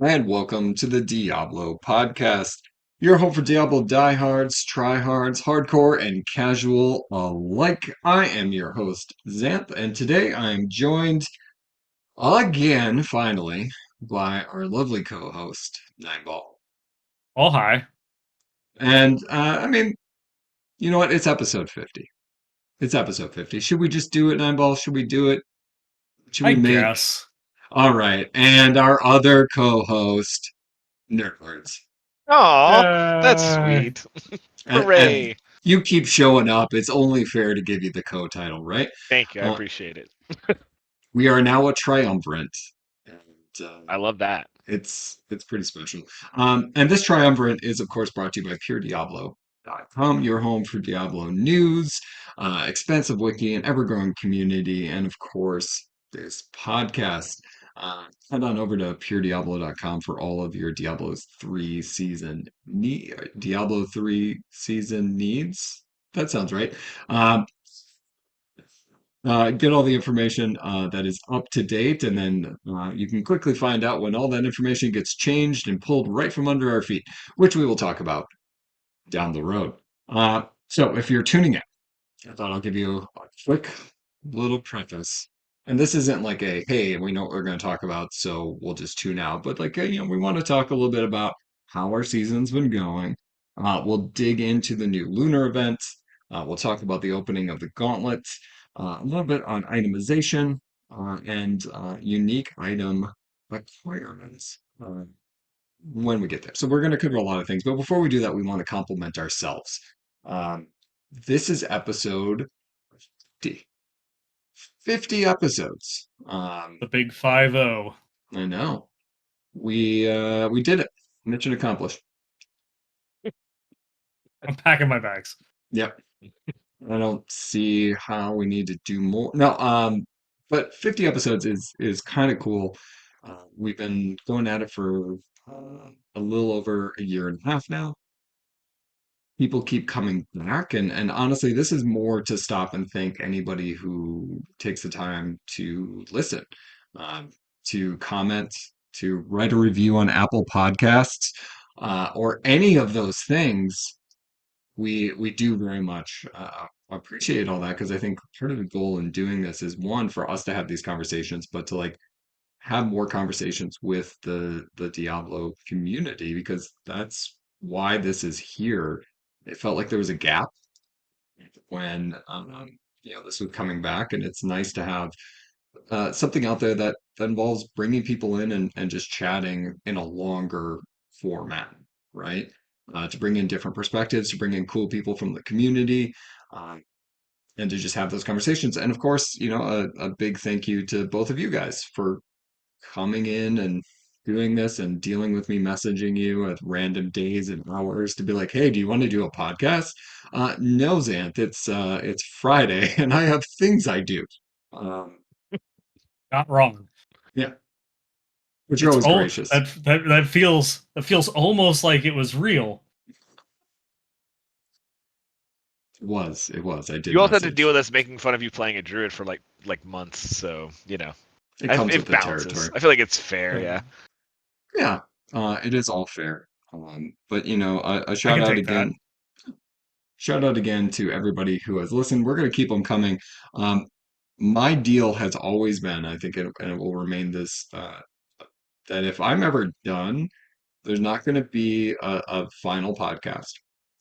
And welcome to the Diablo Podcast, your home for Diablo diehards, tryhards, hardcore, and casual alike. I am your host, Xanth, and today I am joined again, finally, by our lovely co-host, Neinball. Oh, hi. And you know what? It's episode 50. It's episode 50. Should we just do it, Neinball? Should we do it? Should I we make? guess. All right. And our other co-host, Nerdwards. Oh, that's Uh, sweet. And Hooray. you keep showing up. It's only fair to give you the co-title, right? Thank you. I Uh, appreciate it. we are now a triumvirate, and I love that. it's pretty special. And this triumvirate is, of course, brought to you by PureDiablo.com, your home for Diablo news, expansive wiki, and ever-growing community, and of course, this podcast. Head on over to PureDiablo.com for all of your Diablo 3 season needs. That sounds right. Um, get all the information that is up to date, and then you can quickly find out when all that information gets changed and pulled right from under our feet, which we will talk about down the road. So if you're tuning in, I thought I'll give you a quick little preface. And this isn't like a, hey, we know what we're going to talk about, so we'll just tune out. But like, we want to talk a little bit about how our season's been going. We'll dig into the new Lunar Event. We'll talk about the opening of the Gauntlet, a little bit on itemization and unique item requirements when we get there. So we're going to cover a lot of things. But before we do that, we want to compliment ourselves. Um, this is episode 50. 50 episodes. the big 5-0. I know. We did it. Mission accomplished. I'm packing my bags. Yep. I don't see how we need to do more. No, but 50 episodes is kind of cool. We've been going at it for a little over a year and a half now. People keep coming back, and honestly, this is more to stop and thank anybody who takes the time to listen, um, to comment, to write a review on Apple Podcasts, or any of those things. We do very much appreciate all that, because I think part of the goal in doing this is, one, for us to have these conversations, but to like have more conversations with the Diablo community, because that's why this is here. It felt like there was a gap when this was coming back, and it's nice to have something out there that involves bringing people in and just chatting in a longer format, right? To bring in different perspectives, to bring in cool people from the community, um, and to just have those conversations. And of course, a big thank you to both of you guys for coming in and doing this and dealing with me messaging you at random days and hours to be like, hey, do you want to do a podcast? No, Xanth, it's Friday and I have things I do. Um, Not wrong. yeah, but you're It's always oh gracious. that feels almost like it was real. It was. I did You also had to deal message. with us making fun of you playing a druid for like months, so It comes with it the balances. territory. I feel like it's fair. Yeah, Yeah. Yeah, it is all fair. But a I shout can out take that. again. Shout out again to everybody who has listened. We're going to keep them coming. Um, my deal has always been, I think, and it will remain this, that if I'm ever done, there's not going to be a final podcast.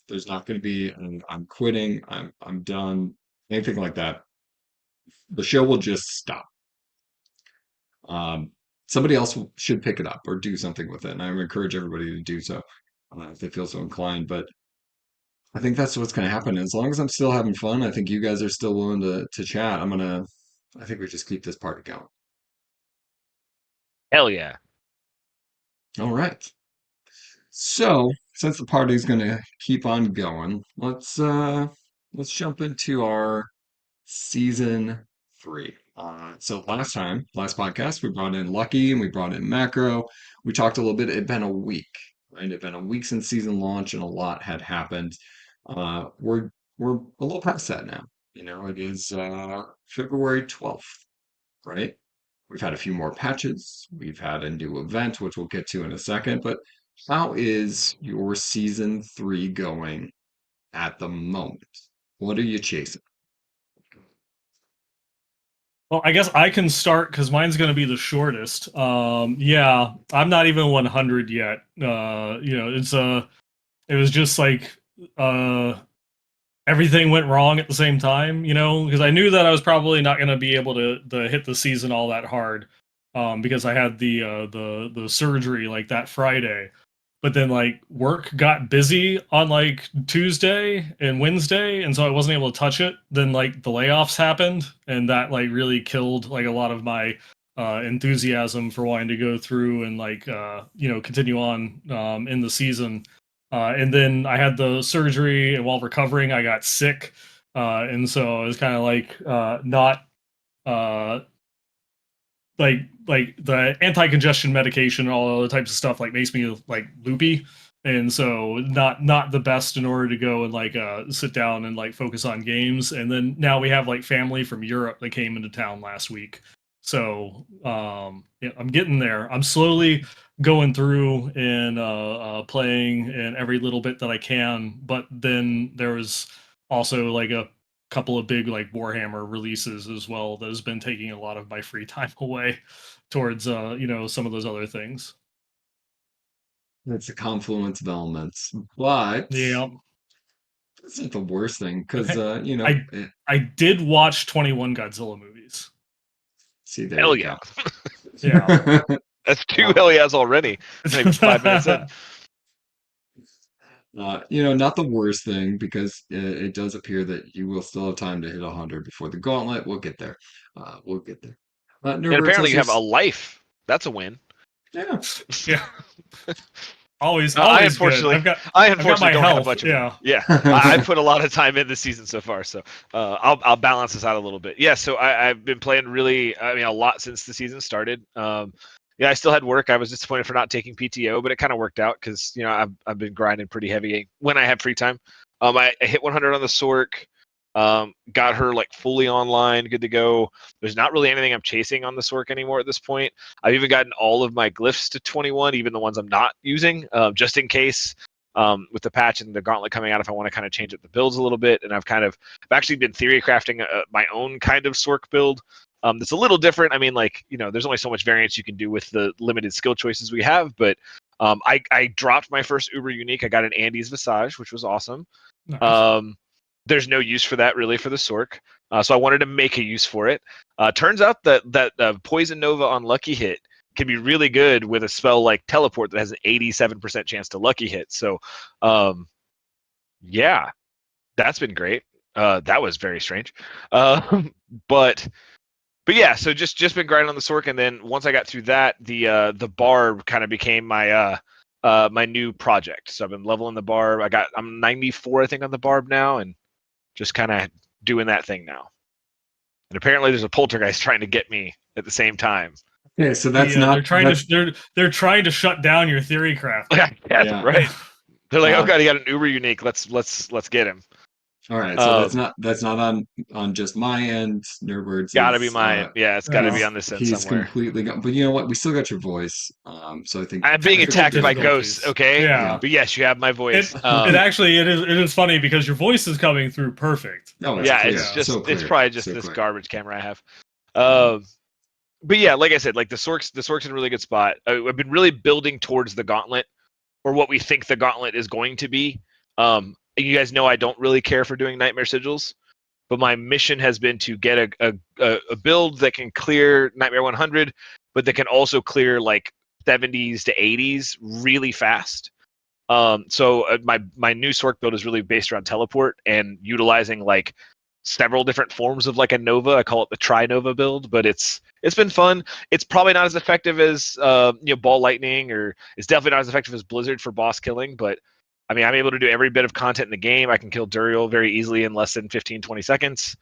There's not going to be, I'm quitting, I'm done, anything like that. The show will just stop. Um, somebody else should pick it up or do something with it, and I would encourage everybody to do so if they feel so inclined. But I think that's what's going to happen. As long as I'm still having fun, I think you guys are still willing to chat. I think we just keep this party going. Hell yeah. All right. So, since the party's going to keep on going, let's jump into our season 3. So last podcast, we brought in Lucky and we brought in Macro. We talked a little bit. It'd been a week, right? It'd been a week since season launch, and a lot had happened. We're a little past that now. It is February 12th, right? We've had a few more patches. We've had a new event, which we'll get to in a second. But how is your season 3 going at the moment? What are you chasing? Well, I guess I can start because mine's going to be the shortest. Yeah, I'm not even 100 yet. It was just like uh, everything went wrong at the same time. Because I knew that I was probably not going to be able to hit the season all that hard, because I had the surgery like that Friday. But then like work got busy on like Tuesday and Wednesday, and so I wasn't able to touch it. Then like the layoffs happened, and that like really killed like a lot of my enthusiasm for wanting to go through and like continue on in the season. And then I had the surgery, and while recovering, I got sick, and so I was kind of like not uh, like the anti-congestion medication and all other types of stuff like makes me like loopy, and so not the best in order to go and like sit down and like focus on games. And then now we have like family from Europe that came into town last week, so yeah, I'm getting there. I'm slowly going through and playing in every little bit that I can, but then there was also like a couple of big like Warhammer releases as well that has been taking a lot of my free time away towards some of those other things. It's a confluence of elements, but Yeah. it's not the worst thing because Okay. I did watch 21 Godzilla movies. see, there Hell you yeah. Yeah. That's two hell yeahs already. Not even 5 minutes in. Not the worst thing because it does appear that you will still have time to hit 100 before the gauntlet. We'll get there. We'll get there. And Nerdwards, apparently how's you have a yours? life. That's a win. Yeah. Yeah. Always I good. unfortunately, I've got my don't have health. much of Yeah. it. Yeah, I put a lot of time in this season so far, so I'll balance this out a little bit. Yeah, so I've been playing a lot since the season started. Yeah, I still had work. I was disappointed for not taking PTO, but it kind of worked out because I've been grinding pretty heavy when I have free time. I hit 100 on the Sork. Got her like fully online, good to go. There's not really anything I'm chasing on the Sork anymore at this point. I've even gotten all of my glyphs to 21, even the ones I'm not using, just in case with the patch and the gauntlet coming out, if I want to kind of change up the builds a little bit. And I've actually been theory crafting my own kind of Sork build. That's a little different. I mean, like, there's only so much variance you can do with the limited skill choices we have, but I dropped my first Uber Unique. I got an Andy's Visage, which was awesome. Nice. There's no use for that really for the Sork, so I wanted to make a use for it. Turns out that Poison Nova on Lucky Hit can be really good with a spell like Teleport that has an 87% chance to Lucky Hit. So, yeah, that's been great. That was very strange, but yeah. So just been grinding on the Sork, and then once I got through that, the barb kind of became my new project. So I've been leveling the barb. I'm 94, I think, on the barb now, and just kind of doing that thing now. And apparently there's a poltergeist trying to get me at the same time. Okay, so that's not they're trying to shut down your theory craft. Yeah. Right. They're like, oh god, he got an Uber Unique. Let's get him. All right, so that's not on just my end. Nerdwards Gotta be is mine. Yeah, it's gotta be on this end he's somewhere. completely gone. But you know what? We still got your voice. So I think I'm being attacked by difficulties. ghosts, okay? Yeah. But yes, you have my voice. It is funny because your voice is coming through perfect. Oh, it's yeah, clear. it's just So clear. it's probably just So this clear. garbage camera I have. But yeah, like I said, like the Sork's in a really good spot. I've been really building towards the gauntlet, or what we think the gauntlet is going to be. You guys know I don't really care for doing Nightmare Sigils, but my mission has been to get a build that can clear Nightmare 100, but that can also clear like 70s to 80s really fast. So my new Sork build is really based around teleport and utilizing like several different forms of like a Nova. I call it the Tri-Nova build, but it's been fun. It's probably not as effective as Ball Lightning, or it's definitely not as effective as Blizzard for boss killing, but I mean, I'm able to do every bit of content in the game. I can kill Duriel very easily in less than 15, 20 seconds.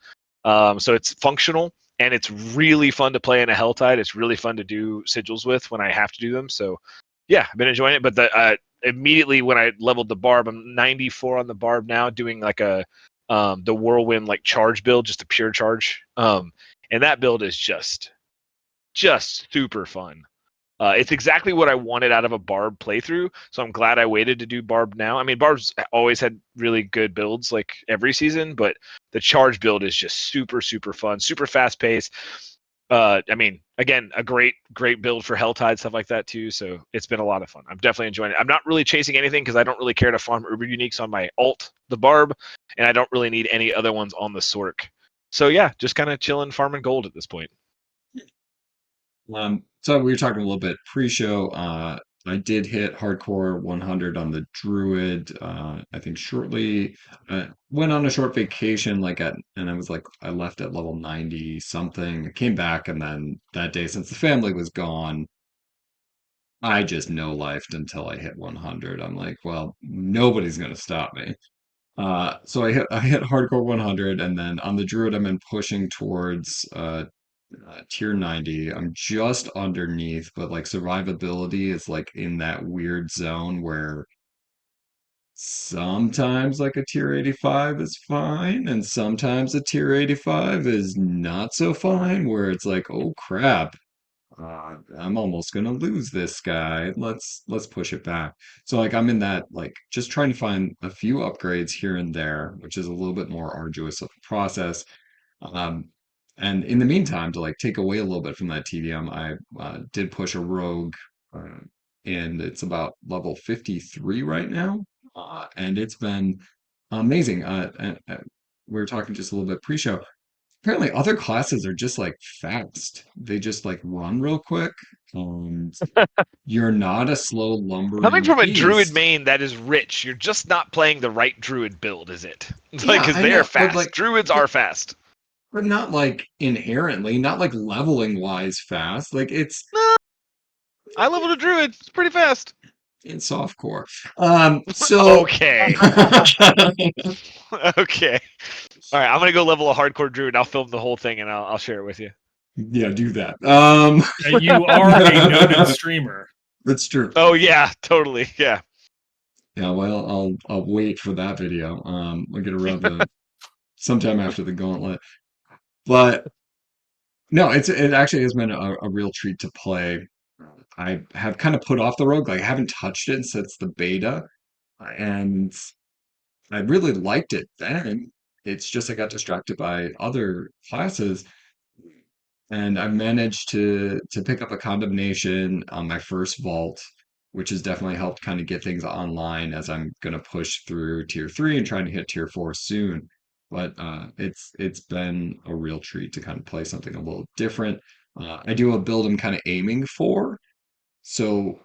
So it's functional, and it's really fun to play in a Helltide. It's really fun to do sigils with when I have to do them. So yeah, I've been enjoying it. But immediately when I leveled the barb, I'm 94 on the barb now, doing like the whirlwind like charge build, just a pure charge. And that build is just just super fun. It's exactly what I wanted out of a Barb playthrough, so I'm glad I waited to do Barb now. I mean, Barb's always had really good builds like every season, but the charge build is just super, super fun, super fast paced. I mean, again, a great build for Helltide, stuff like that too. So it's been a lot of fun. I'm definitely enjoying it. I'm not really chasing anything because I don't really care to farm Uber Uniques on my alt, the Barb, and I don't really need any other ones on the Sork. So yeah, just kind of chilling, farming gold at this point. So we were talking a little bit pre-show. I did hit hardcore 100 on the Druid. I think shortly. Went on a short vacation, and I was like, I left at level 90 something. I came back, and then that day, since the family was gone, I just no lifed until I hit 100. I'm like, well, nobody's gonna stop me. So I hit hardcore 100, and then on the Druid, I'm in pushing towards tier 90. I'm just underneath, but like survivability is like in that weird zone where sometimes like a tier 85 is fine, and sometimes a tier 85 is not so fine, where it's like, oh crap. I'm almost gonna lose this guy. Let's push it back. So like I'm in that like just trying to find a few upgrades here and there, which is a little bit more arduous of a process. Um, and in the meantime, to like take away a little bit from that TDM, I did push a rogue, uh, and it's about level 53 right now, and it's been amazing. And we were talking just a little bit pre-show. Apparently, other classes are just like fast. They just like run real quick. And you're not a slow Coming lumbering from a druid beast. main that is rich, you're just not playing the right druid build, is it? Like, Yeah, because I they are know, but fast. Druids are fast. not like inherently, not like leveling wise fast. Like No, I leveled a druid. It's pretty fast. it's softcore. So Okay. Okay. All right. I'm gonna go level a hardcore druid. I'll film the whole thing and I'll share it with you. yeah, do that. You are a noted streamer. That's true. Oh yeah, totally. Yeah. Yeah, well, I'll wait for that video. I'll get around to sometime after the gauntlet. But no, it actually has been a real treat to play. I have kind of put off the rogue, like I haven't touched it since the beta, and I really liked it then. It's just I got distracted by other classes, and I managed to pick up a condemnation on my first vault, which has definitely helped kind of get things online as I'm gonna push through tier 3 and trying to hit tier 4 soon. But it's been a real treat to kind of play something a little different. I do a build I'm kind of aiming for, so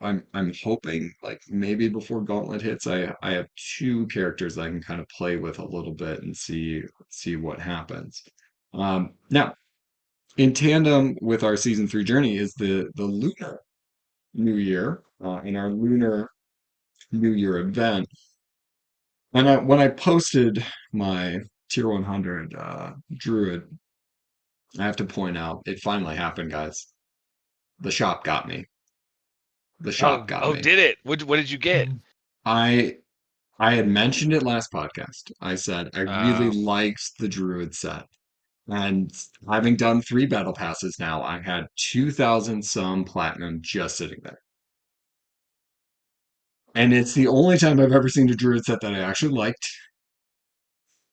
I'm hoping like maybe before Gauntlet hits, I have two characters I can kind of play with a little bit and see what happens. Now, in tandem with our season 3 journey is the Lunar New Year, and our Lunar New Year event. And when I posted my tier 100 Druid, I have to point out it finally happened, guys. The shop got me. The shop got Oh, me. did it? What did you get? Mhm. I I had mentioned it last podcast. I said I really Uh, liked the Druid set. And having done 3 battle passes now, I had 2,000 some platinum just sitting there. And it's the only time I've ever seen a Druid set that I actually liked.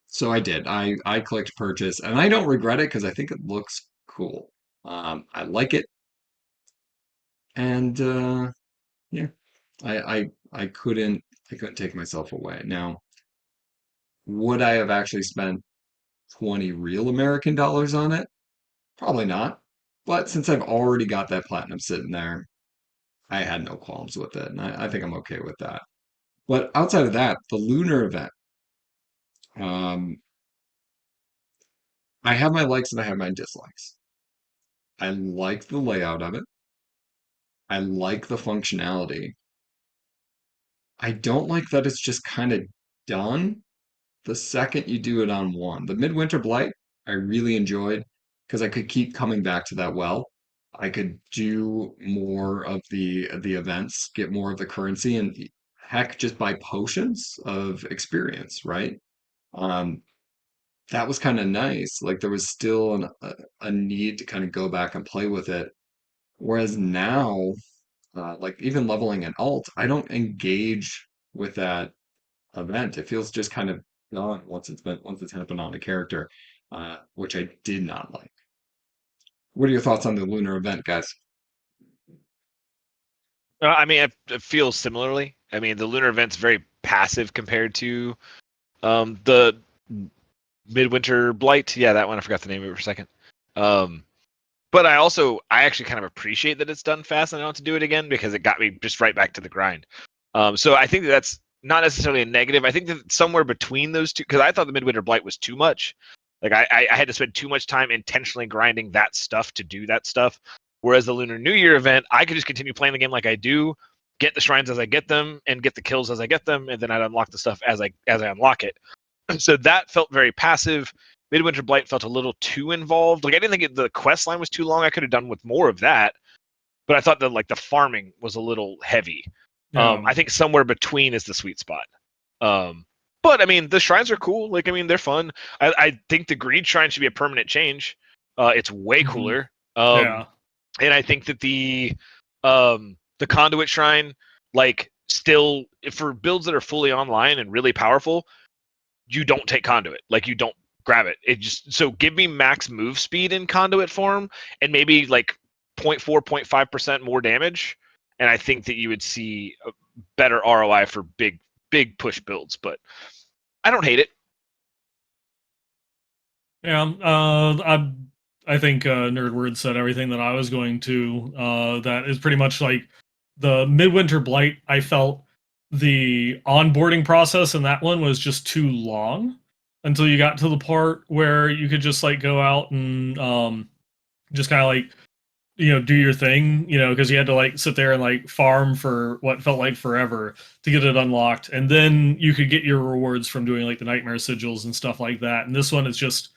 So I did. I clicked purchase, and I don't regret it because I think it looks cool. I like it, and yeah, I couldn't take myself away. Now, would I have actually spent 20 real American dollars on it? Probably not. But since I've already got that platinum sitting there, I had no qualms with it, and I think I'm okay with that. But outside of that, the Lunar Event, um, I have my likes and I have my dislikes. I like the layout of it. I like the functionality. I don't like that it's just kind of done the second you do it on one. The Midwinter Blight, I really enjoyed because I could keep coming back to that well. I could do more of the events, get more of the currency, and heck, just buy potions of experience, right? Um, that was kind of nice. Like there was still a need to kind of go back and play with it. Whereas now, like even leveling an alt, I don't engage with that event. It feels just kind of gone once it's happened on a character, which I did not like. What are your thoughts on the lunar event, guys? I mean, I feel similarly. I mean, the lunar event's very passive compared to the midwinter blight. Yeah, that one. I forgot the name of it for a second. Um, but I actually kind of appreciate that it's done fast and I don't have to do it again because it got me just right back to the grind. So I think that's not necessarily a negative. I think that somewhere between those two, because I thought the midwinter blight was too much. Like I had to spend too much time intentionally grinding that stuff to do that stuff. Whereas the Lunar New Year event, I could just continue playing the game like I do, get the shrines as I get them, and get the kills as I get them, and then I'd unlock the stuff as I unlock it. So that felt very passive. Midwinter Blight felt a little too involved. Like I didn't think the quest line was too long. I could have done with more of that, but I thought that like the farming was a little heavy. I think somewhere between is the sweet spot. But I mean, the shrines are cool. Like I mean, they're fun. I think the greed shrine should be a permanent change. It's way Mhm. cooler. Yeah. And I think that the conduit shrine, like, still for builds that are fully online and really powerful, you don't take conduit. Like you don't grab it. It just so give me max move speed in conduit form and maybe like 0.4, 0.5% more damage. And I think that you would see a better ROI for big push builds. But I don't hate it. Yeah. I think Nerdwards said everything that I was going to. That is pretty much like the Midwinter Blight. I felt the onboarding process in that one was just too long until you got to the part where you could just like go out and just kind of like do your thing, because you had to like sit there and like farm for what felt like forever to get it unlocked, and then you could get your rewards from doing like the nightmare sigils and stuff like that. And this one is just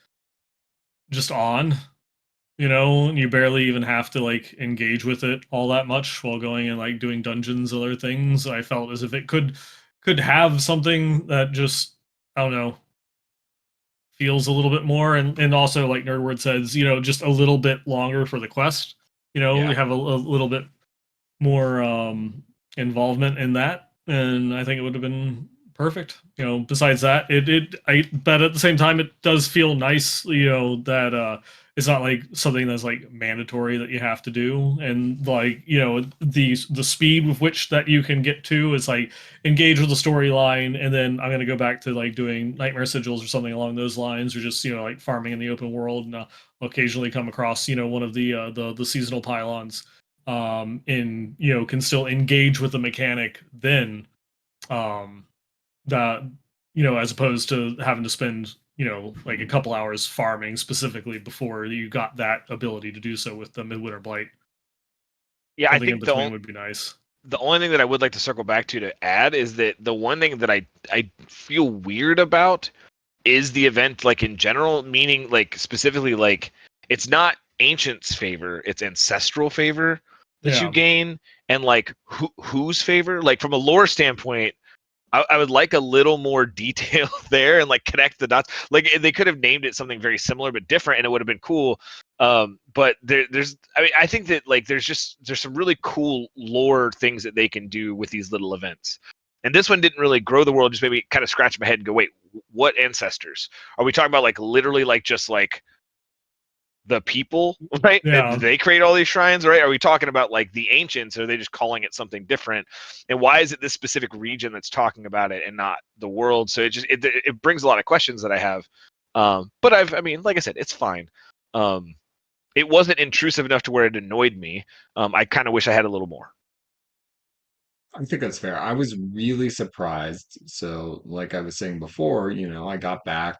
on, and you barely even have to like engage with it all that much while going and like doing dungeons, other things. I felt as if it could have something that just, I don't know, feels a little bit more, and also like Nerdward says, just a little bit longer for the quest. You Yeah. have a little bit more involvement in that, and I think it would have been perfect. Besides that, but at the same time, it does feel nice. That it's not like something that's like mandatory that you have to do, and like the speed with which that you can get to is like engage with the storyline, and then I'm gonna go back to like doing nightmare sigils or something along those lines, or just like farming in the open world, and occasionally come across one of the seasonal pylons, and can still engage with the mechanic then, um that as opposed to having to spend like a couple hours farming specifically before you got that ability to do so with the midwinter blight. Yeah, I Something in think between would be nice. the only thing that I would like to circle back to add is that the one thing that I feel weird about is the event, like in general, meaning like specifically like it's not ancient's favor, it's ancestral favor that you Yeah. gain, and like whose favor, like from a lore standpoint. I would like a little more detail there and like connect the dots. Like they could have named it something very similar but different, and it would have been cool. But there's, I mean, I think that like there's some really cool lore things that they can do with these little events. And this one didn't really grow the world. Just maybe kind of scratch my head and go, wait, what ancestors are we talking about? Like literally, like just like the people, right? And Yeah. they create all these shrines, right? Are we talking about like the ancients, or are they just calling it something different? And why is it this specific region that's talking about it and not the world? So it brings a lot of questions that I have. But I mean, like I said, it's fine. It wasn't intrusive enough to where it annoyed me. I kind of wish I had a little more. I think that's fair. I was really surprised. So, like I was saying before, I got back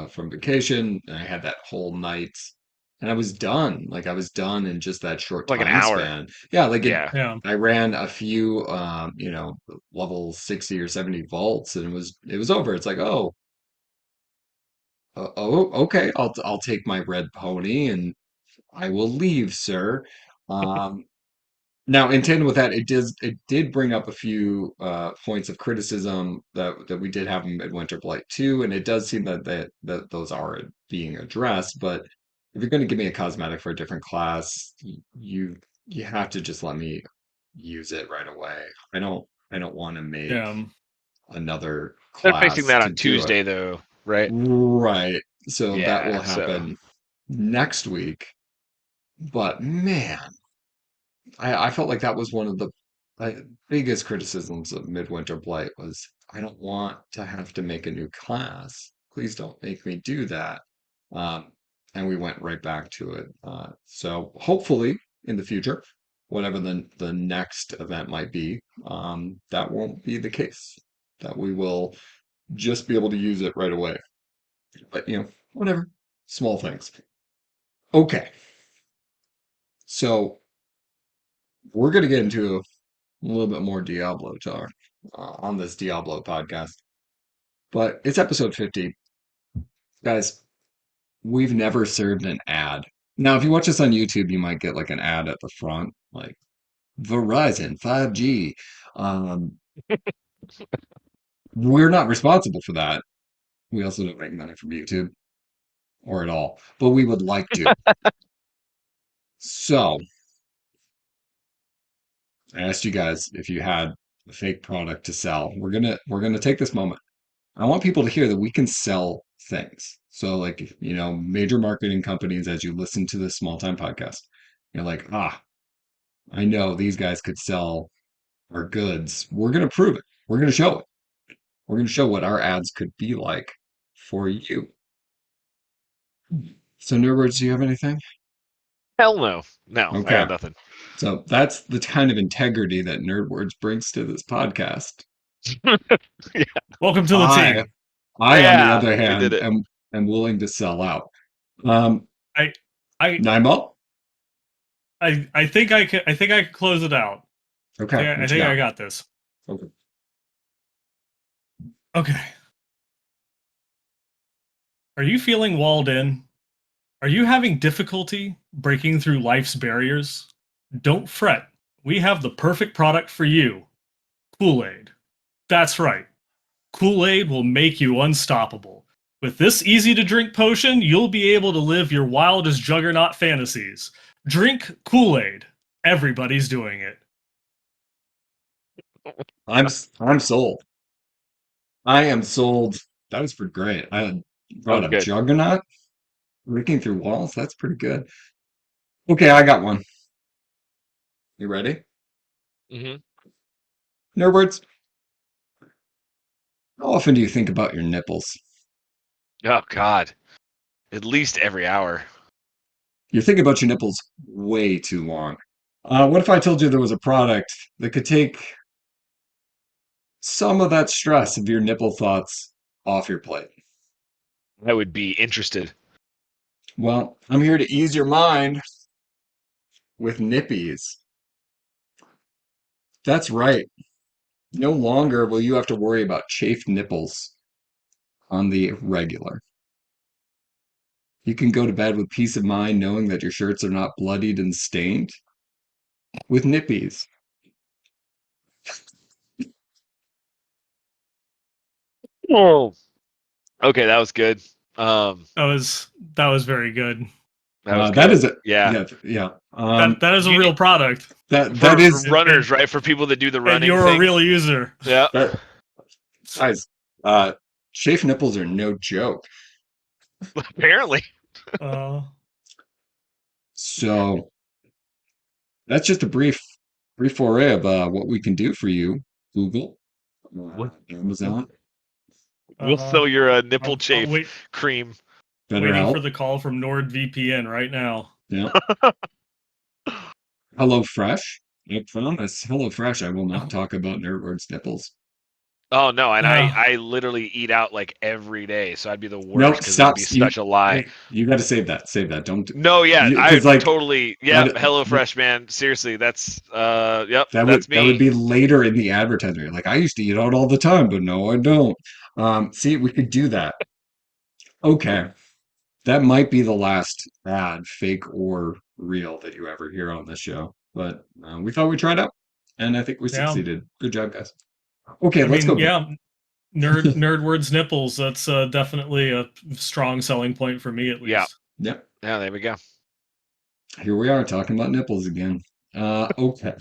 from vacation and I had that whole night and I was done. Like I was done in just that short Like an time hour. span. Yeah, like it Yeah. Yeah. I ran a few level 60 or 70 vaults and it was over. It's like, okay, I'll take my red pony and I will leave, sir. Um Now, in tandem with that, it did bring up a few points of criticism that we did have in Midwinter Blight too, and it does seem that those are being addressed. But if you're going to give me a cosmetic for a different class, you have to just let me use it right away. I don't want to make Yeah. another They're facing class that to on do it. Tuesday, though, right? Right. So that will Yeah. So happen next week. But man. I felt like that was one of the like, biggest criticisms of Midwinter Blight was I don't want to have to make a new class. Please don't make me do that. Um, and we went right back to it. So hopefully in the future, whatever the next event might be, that won't be the case. That we will just be able to use it right away. But whatever. Small things. Okay. So we're gonna get into a little bit more Diablo talk on this Diablo podcast. But it's episode 50. Guys, we've never served an ad. Now, if you watch this on YouTube, you might get like an ad at the front, like Verizon 5G. Um, we're not responsible for that. We also don't make money from YouTube or at all, but we would like to. So I asked you guys if you had a fake product to sell. We're gonna take this moment. I want people to hear that we can sell things. So, like, major marketing companies, as you listen to this small time podcast, you're like, I know these guys could sell our goods. We're going to prove it. We're going to show it. We're going to show what our ads could be like for you. So, Nerdwards, do you have anything? hell no, no, I Okay. got nothing. So, that's the kind of integrity that Nerdwards brings to this podcast. Yeah, Welcome to the I, team. on the yeah, other we did hand, it. am willing to sell out. Um, I I Neinball? I think I can close it out. Okay, I what you think I got? got this. Okay. Okay. Are you feeling walled in? Are you having difficulty breaking through life's barriers? Don't fret. We have the perfect product for you. Kool-Aid. That's right. Kool-Aid will make you unstoppable. With this easy to drink potion, you'll be able to live your wildest juggernaut fantasies. Drink Kool-Aid. Everybody's doing it. I'm sold. I am sold. That was pretty great. I That brought was a good. juggernaut breaking through walls. That's pretty good. Okay, I got one. You ready? Hmm. Nerdwards, how often do you think about your nipples? Oh God, at least every hour. You're thinking about your nipples way too long. What if I told you there was a product that could take some of that stress of your nipple thoughts off your plate? I would be interested. Well, I'm here to ease your mind with Nippies. That's right. No longer will you have to worry about chafed nipples on the regular. You can go to bed with peace of mind knowing that your shirts are not bloodied and stained with Nippies. Oh, okay, that was good. Um, That was very good. that was That good. is it. Yeah, Yeah, yeah. That is a you real need product. That for is And, runners, right? For people that do the and running you're a thing. real user. Yeah. that guys. Chafed nipples are no joke. Apparently. Uh, So that's just a brief foray of what we can do for you. Google, Amazon, We'll uh, sell your nipple I'll chafe cream. waiting for BetterHelp. the call from NordVPN right now. Yeah. HelloFresh. I promise. HelloFresh. I will not talk about Nerdwords nipples. Oh no, and Uh, I literally eat out like every day, so I'd be the No, worst because it'd stop. be such a lie. You got to save that. Save that. Don't No, yeah, I because like totally, yeah, that HelloFresh, man. Seriously, that's yep, that would that's that would me. be later in the advertisement. Like I used to eat out all the time, but no, I don't. See, we could do that. Okay, that might be the last ad, fake or real, that you ever hear on this show. but we thought we'd try it out, and I think we Yeah. succeeded. Good job, guys. Okay, I let's mean, go. yeah, Nerdwards nipples. That's definitely a strong selling point for me, at Yeah. least. Yep, Yeah, there we go. here we are talking about nipples again. Okay,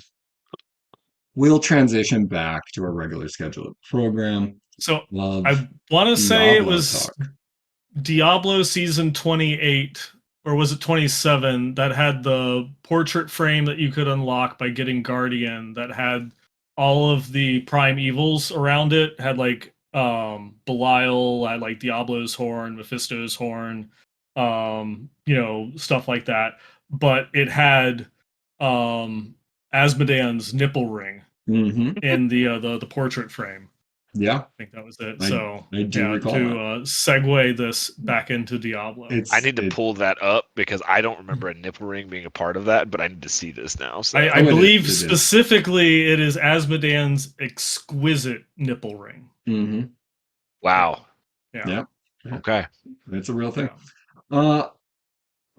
we'll transition back to our regular scheduled program. So Love I want to say it Diablo was talk. Diablo season 28, or was it 27, that had the portrait frame that you could unlock by getting Guardian, that had all of the prime evils around it, had like Belial, had like Diablo's horn, Mephisto's horn, stuff like that. But it had Asmodean's nipple ring Hmm. in the portrait frame. Yeah, I think that was it. I So I do yeah, recall to that. segue this back into Diablo. I It's need to it. pull that up because I don't remember a nipple ring being a part of that, but I need to see this now. So I Oh, it is. believe It is. specifically it is Asmodean's exquisite nipple ring. Hmm. wow. Yeah. Yeah, Okay. it's a real thing. Yeah.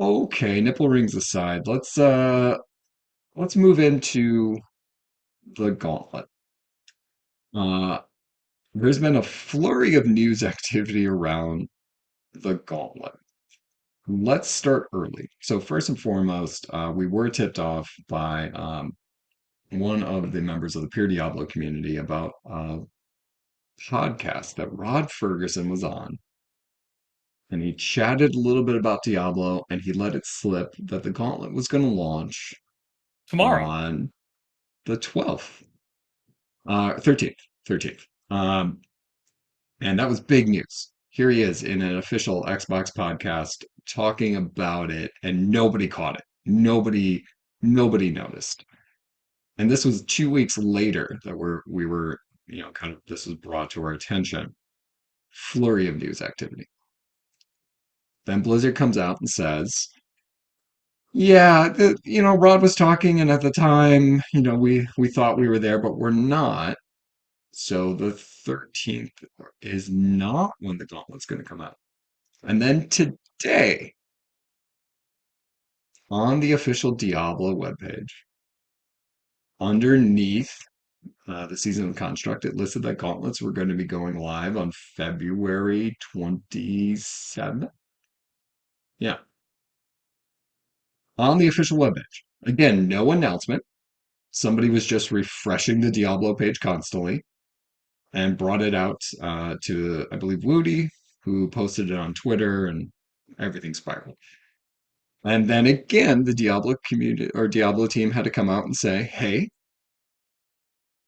Okay, nipple rings aside, let's move into the gauntlet. Uh, there's been a flurry of news activity around the gauntlet. Let's start early. So first and foremost, we were tipped off by one of the members of the Pure Diablo community about a podcast that Rod Ferguson was on, and he chatted a little bit about Diablo, and he let it slip that the gauntlet was going to launch Tomorrow. on the 12th, 13th, 13th. And that was big news. Here he is in an official Xbox podcast talking about it, and nobody caught it. Nobody noticed. And this was 2 weeks later that we were, kind of this was brought to our attention. Flurry of news activity. Then Blizzard comes out and says, "Yeah, Rod was talking, and at the time, we thought we were there, but we're not. So the 13th is not when the gauntlet's going to come out." And then today, on the official Diablo webpage, underneath the season of construct, it listed that gauntlets were going to be going live on February 27th. Yeah, on the official webpage. Again, no announcement. Somebody was just refreshing the Diablo page constantly and brought it out to, I believe, Woody, who posted it on Twitter, and everything spiraled. And then again, the Diablo community or Diablo team had to come out and say, "Hey,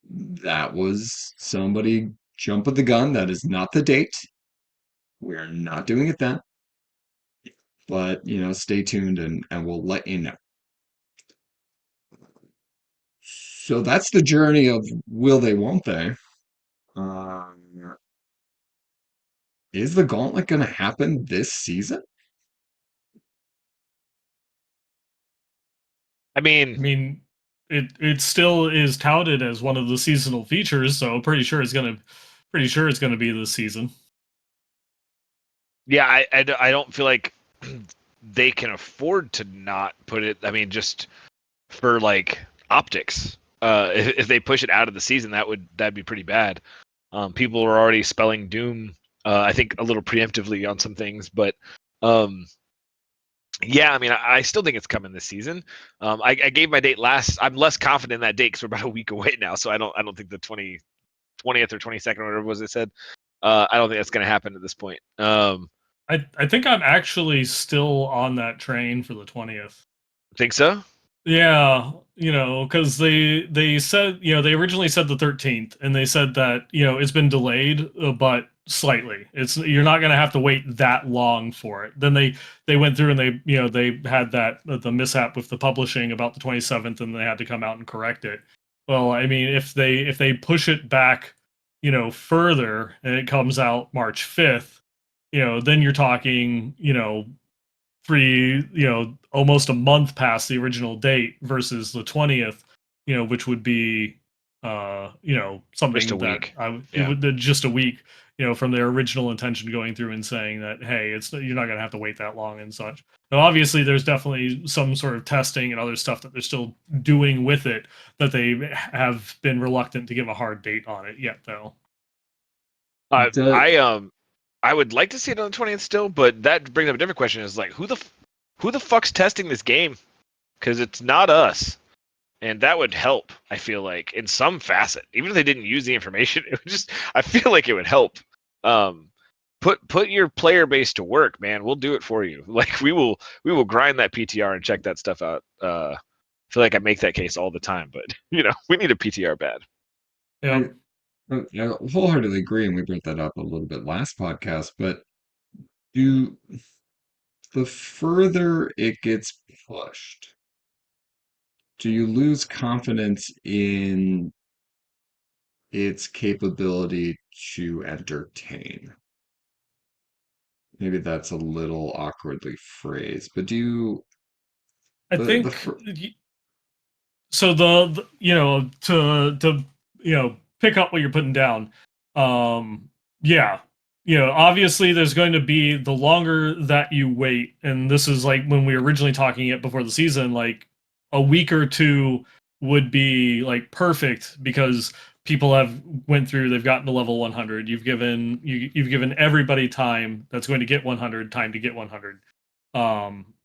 that was somebody jumping the gun. That is not the date. We're not doing it then. But, stay tuned and we'll let you know." So that's the journey of will they, won't they? Um, is the gauntlet going to happen this season? I I mean, mean, it still is touted as one of the seasonal features, so pretty sure it's gonna be this season. yeah, I don't feel like they can afford to not put it. I mean, just for like optics. If they push it out of the season, that'd be pretty bad. People are already spelling doom. I think a little preemptively on some things, but yeah, I mean, I still think it's coming this season. I gave my date last. I'm less confident in that date because we're about a week away now, so I don't think the 20th or 22nd or whatever it was they said. I don't think that's going to happen at this point. I think I'm actually still on that train for the 20th. Think so? Yeah, because they said, they originally said the 13th, and they said that, it's been delayed, but slightly. You're not going to have to wait that long for it. Then they went through and they had that the mishap with the publishing about the 27th, and they had to come out and correct it. Well, I mean, if they push it back, further, and it comes out March 5th, then you're talking, almost a month past the original date versus the 20th, which would be something Just a that week. it Yeah. would just a week, from their original intention going through and saying that, hey, you're not going to have to wait that long and such. Now, obviously, there's definitely some sort of testing and other stuff that they're still doing with it that they have been reluctant to give a hard date on it yet, though. The, I would like to see it on the 20th still, but that brings up a different question: is like who the fuck's testing this game? Because it's not us, and that would help. I feel like in some facet, even if they didn't use the information, it would just. I feel like it would help. Um, put your player base to work, man. We'll do it for you. Like we will grind that PTR and check that stuff out. I feel like I make that case all the time, but we need a PTR bad. Yeah. I wholeheartedly agree, and we brought that up a little bit last podcast, but do the further it gets pushed, do you lose confidence in its capability to entertain? Maybe that's a little awkwardly phrased, but do you I the think so. To pick up what you're putting down. Yeah, obviously there's going to be the longer that you wait, and this is like when we were originally talking it before the season, like a week or two would be like perfect because people have went through, they've gotten to level 100. You've given everybody time that's going to get 100 time to get 100.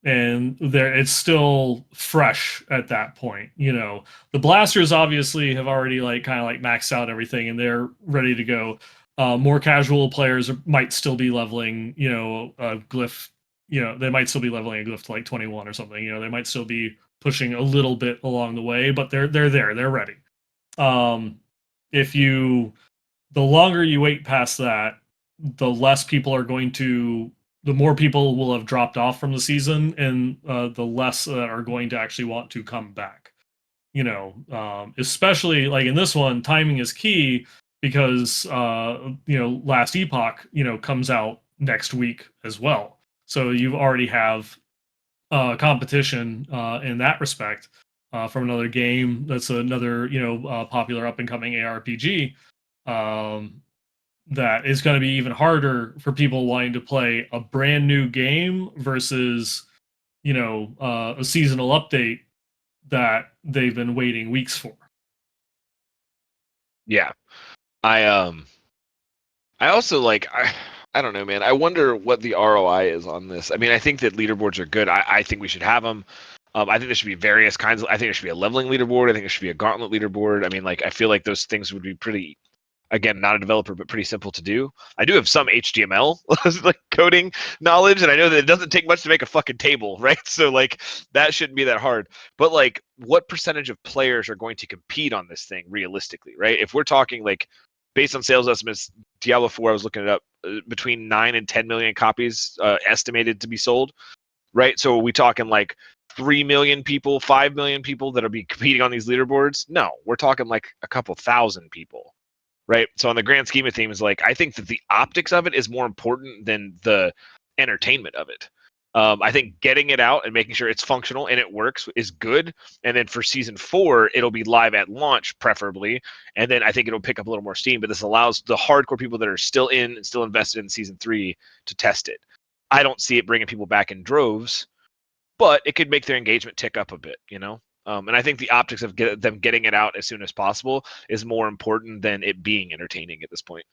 And there it's still fresh at that point. The blasters obviously have already like kind of like maxed out everything and they're ready to go. More casual players might still be leveling, a glyph. They might still be leveling a glyph to like 21 or something. They might still be pushing a little bit along the way, but they're there, they're ready. um if you The longer you wait past that, the less people are going to, the more people will have dropped off from the season, and the less are going to actually want to come back. Especially like in this one, timing is key because Last Epoch comes out next week as well. So you already have competition in that respect from another game that's another popular up and coming ARPG. Um, that is going to be even harder for people wanting to play a brand new game versus a seasonal update that they've been waiting weeks for. Yeah, I also like I don't know, man. I wonder what the ROI is on this. I mean, I think that leaderboards are good. I think we should have them. I think there should be various kinds of. I think there should be a leveling leaderboard. I think there should be a gauntlet leaderboard. I mean, like I feel like those things would be pretty. Again, not a developer, but pretty simple to do. I do have some HTML like coding knowledge, and I know that it doesn't take much to make a fucking table, right? So like that shouldn't be that hard. But like, what percentage of players are going to compete on this thing realistically, right? If we're talking like based on sales estimates, Diablo 4, I was looking it up, between 9 and 10 million copies estimated to be sold, right? So are we talking like 3 million people, 5 million people that are be competing on these leaderboards? No, we're talking like a couple thousand people, right? So on the grand scheme of things, like I think that the optics of it is more important than the entertainment of it. I think getting it out and making sure it's functional and it works is good. And then for season 4, it'll be live at launch, preferably. And then I think it'll pick up a little more steam. But this allows the hardcore people that are still in and still invested in season 3 to test it. I don't see it bringing people back in droves, but it could make their engagement tick up a bit, And I think the optics of them getting it out as soon as possible is more important than it being entertaining at this point.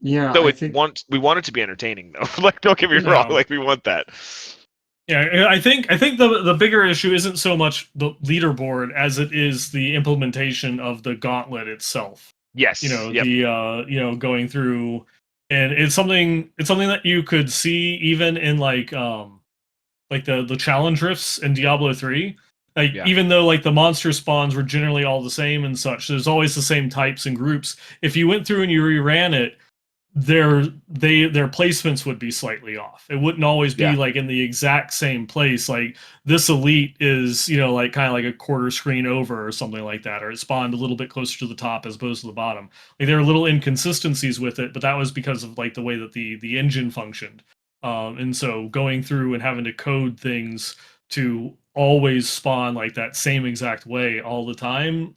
yeah, So I think we want it to be entertaining though. Like, don't get me wrong, like we want that. Yeah, I think the bigger issue isn't so much the leaderboard as it is the implementation of the gauntlet itself. Yes. Yep. The going through, and it's something that you could see even in like the challenge rifts in Diablo 3. Like Yeah. even though like the monster spawns were generally all the same and such, there's always the same types and groups. If you went through and you reran it, their placements would be slightly off. It wouldn't always be Yeah. like in the exact same place. Like this elite is, like kind of like a quarter screen over or something like that, or it spawned a little bit closer to the top as opposed to the bottom. Like there are little inconsistencies with it, but that was because of like the way that the engine functioned. And so going through and having to code things to always spawn like that same exact way all the time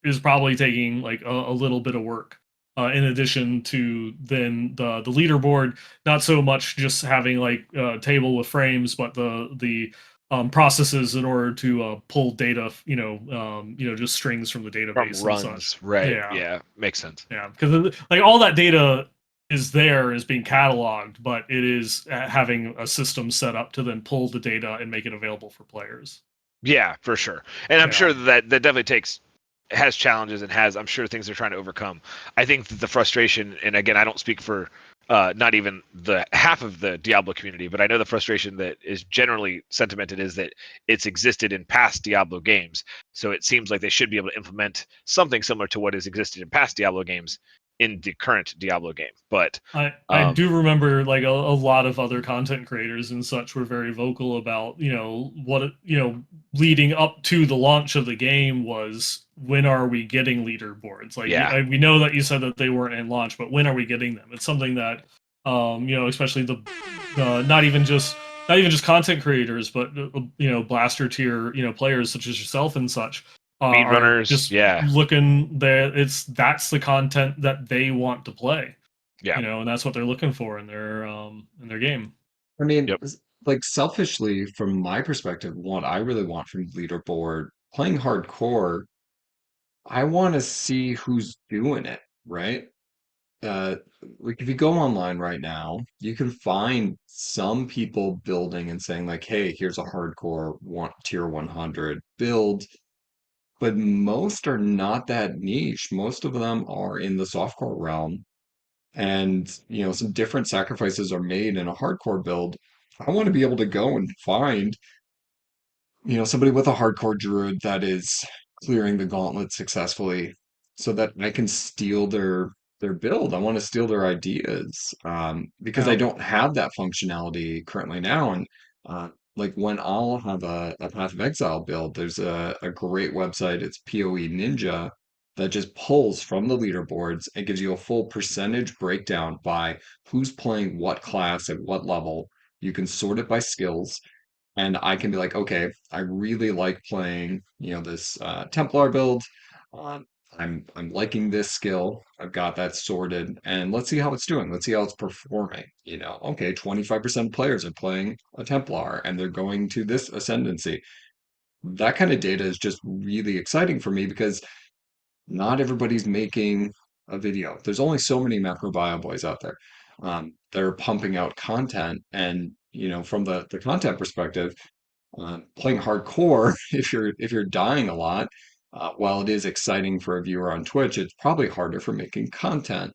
is probably taking like a little bit of work. In addition to then the leaderboard, not so much just having like a table with frames, but the processes in order to pull data, just strings from the From database and such. runs, right? Yeah, Yeah, makes sense. yeah, because like all that data is there is being cataloged, but it is having a system set up to then pull the data and make it available for players. Yeah, for sure. And I'm Yeah. sure that definitely has challenges and has, I'm sure, things they're trying to overcome. I think that the frustration, and again, I don't speak for not even the half of the Diablo community, but I know the frustration that is generally sentimented is that it's existed in past Diablo games. So it seems like they should be able to implement something similar to what has existed in past Diablo games in the current Diablo game. But I do remember like a lot of other content creators and such were very vocal about, what, leading up to the launch of the game was, when are we getting leaderboards? Like, yeah, we know that you said that they weren't in launch, but when are we getting them? It's something that, especially the not even just content creators, but blaster tier, players such as yourself and such speed are runners, just yeah, looking there. That's the content that they want to play, yeah, and that's what they're looking for in their game. I mean, yep, like selfishly, from my perspective, what I really want from leaderboard playing hardcore, I want to see who's doing it, right? Uh, like if you go online right now, you can find some people building and saying like, "Hey, here's a hardcore tier 100 build," but most are not that niche. Most of them are in the softcore realm, and some different sacrifices are made in a hardcore build. I want to be able to go and find somebody with a hardcore druid that is clearing the gauntlet successfully so that I can steal their build. I want to steal their ideas because I Yeah. don't have that functionality currently now. And like when I'll have a Path of Exile build, there's a great website. It's PoE Ninja that just pulls from the leaderboards and gives you a full percentage breakdown by who's playing what class at what level. You can sort it by skills and I can be like, okay, I really like playing, this Templar build. Um, I'm liking this skill. I've got that sorted, and let's see how it's doing. Let's see how it's performing. Okay, 25% of players are playing a Templar, and they're going to this ascendancy. That kind of data is just really exciting for me because not everybody's making a video. There's only so many macro bio boys out there. That are pumping out content, and from the content perspective playing hardcore, if you're dying a lot, while it is exciting for a viewer on Twitch, it's probably harder for making content.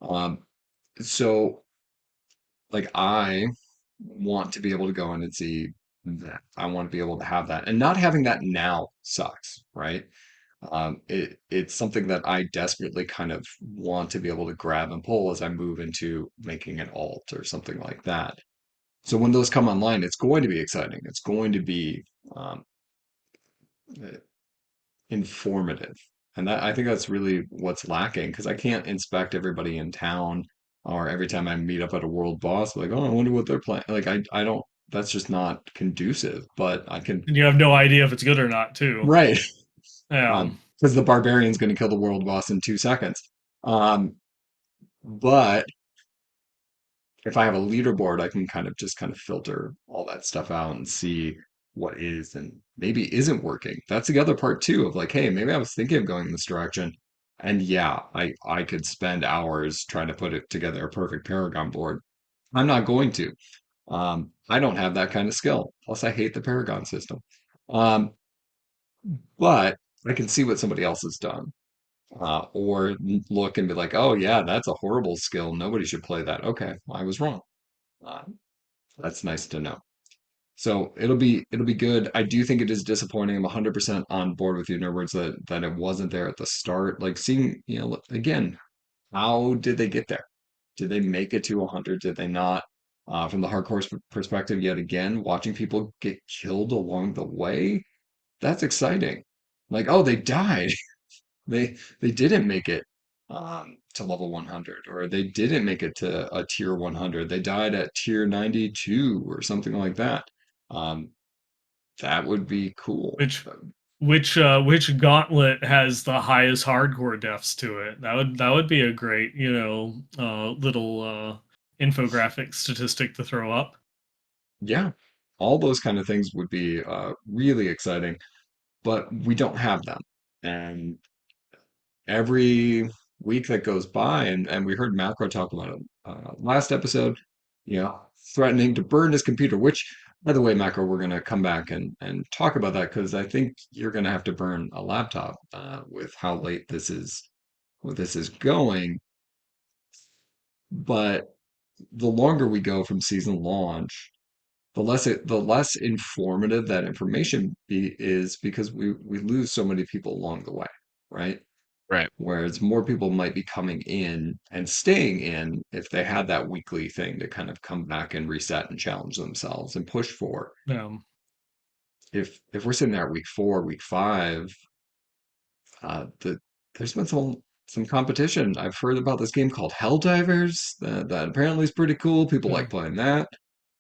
Um, so like I want to be able to go in and see that. I want to be able to have that. And not having that now sucks, right? It's something that I desperately kind of want to be able to grab and pull as I move into making an alt or something like that. So when those come online, it's going to be exciting. It's going to be um, informative. And that I think that's really what's lacking because I can't inspect everybody in town or every time I meet up at a world boss, like, oh, I wonder what they're playing. Like I don't that's just not conducive, but I can And you have no idea if it's good or not, too. right. Yeah. Because the barbarian's gonna kill the world boss in 2 seconds. But if I have a leaderboard, I can kind of filter all that stuff out and see what is and maybe isn't working. That's the other part too of like, hey, maybe I was thinking of going in this direction. And yeah, I could spend hours trying to put it together a perfect Paragon board. I'm not going to. I don't have that kind of skill. Plus, I hate the Paragon system. Um, but I can see what somebody else has done. Or look and be like, oh yeah, that's a horrible skill. Nobody should play that. Okay, I was wrong. Uh, that's nice to know. So it'll be good. I do think it is disappointing. I'm 100% on board with you, Nerdwards, that it wasn't there at the start. Like seeing, again, how did they get there? Did they make it to 100? Did they not? From the hardcore perspective, yet again, watching people get killed along the way, that's exciting. Like, oh, they died. They didn't make it to level 100, or they didn't make it to a tier 100. They died at tier 92 or something like that. Um, That would be cool. Which gauntlet has the highest hardcore deaths to it? That would be a great, little infographic statistic to throw up. Yeah, all those kind of things would be really exciting, but we don't have them. And every week that goes by, and we heard Macro talk about it last episode, threatening to burn his computer, which, by the way, Macro, we're going to come back and talk about that because I think you're going to have to burn a laptop with how late this is going. But the longer we go from season launch, the less informative that information is because we lose so many people along the way, right? Right. Whereas more people might be coming in and staying in if they had that weekly thing to kind of come back and reset and challenge themselves and push for. Um, If we're sitting there at week 4, week 5, there's been some competition. I've heard about this game called Helldivers that apparently is pretty cool. People yeah. like playing that.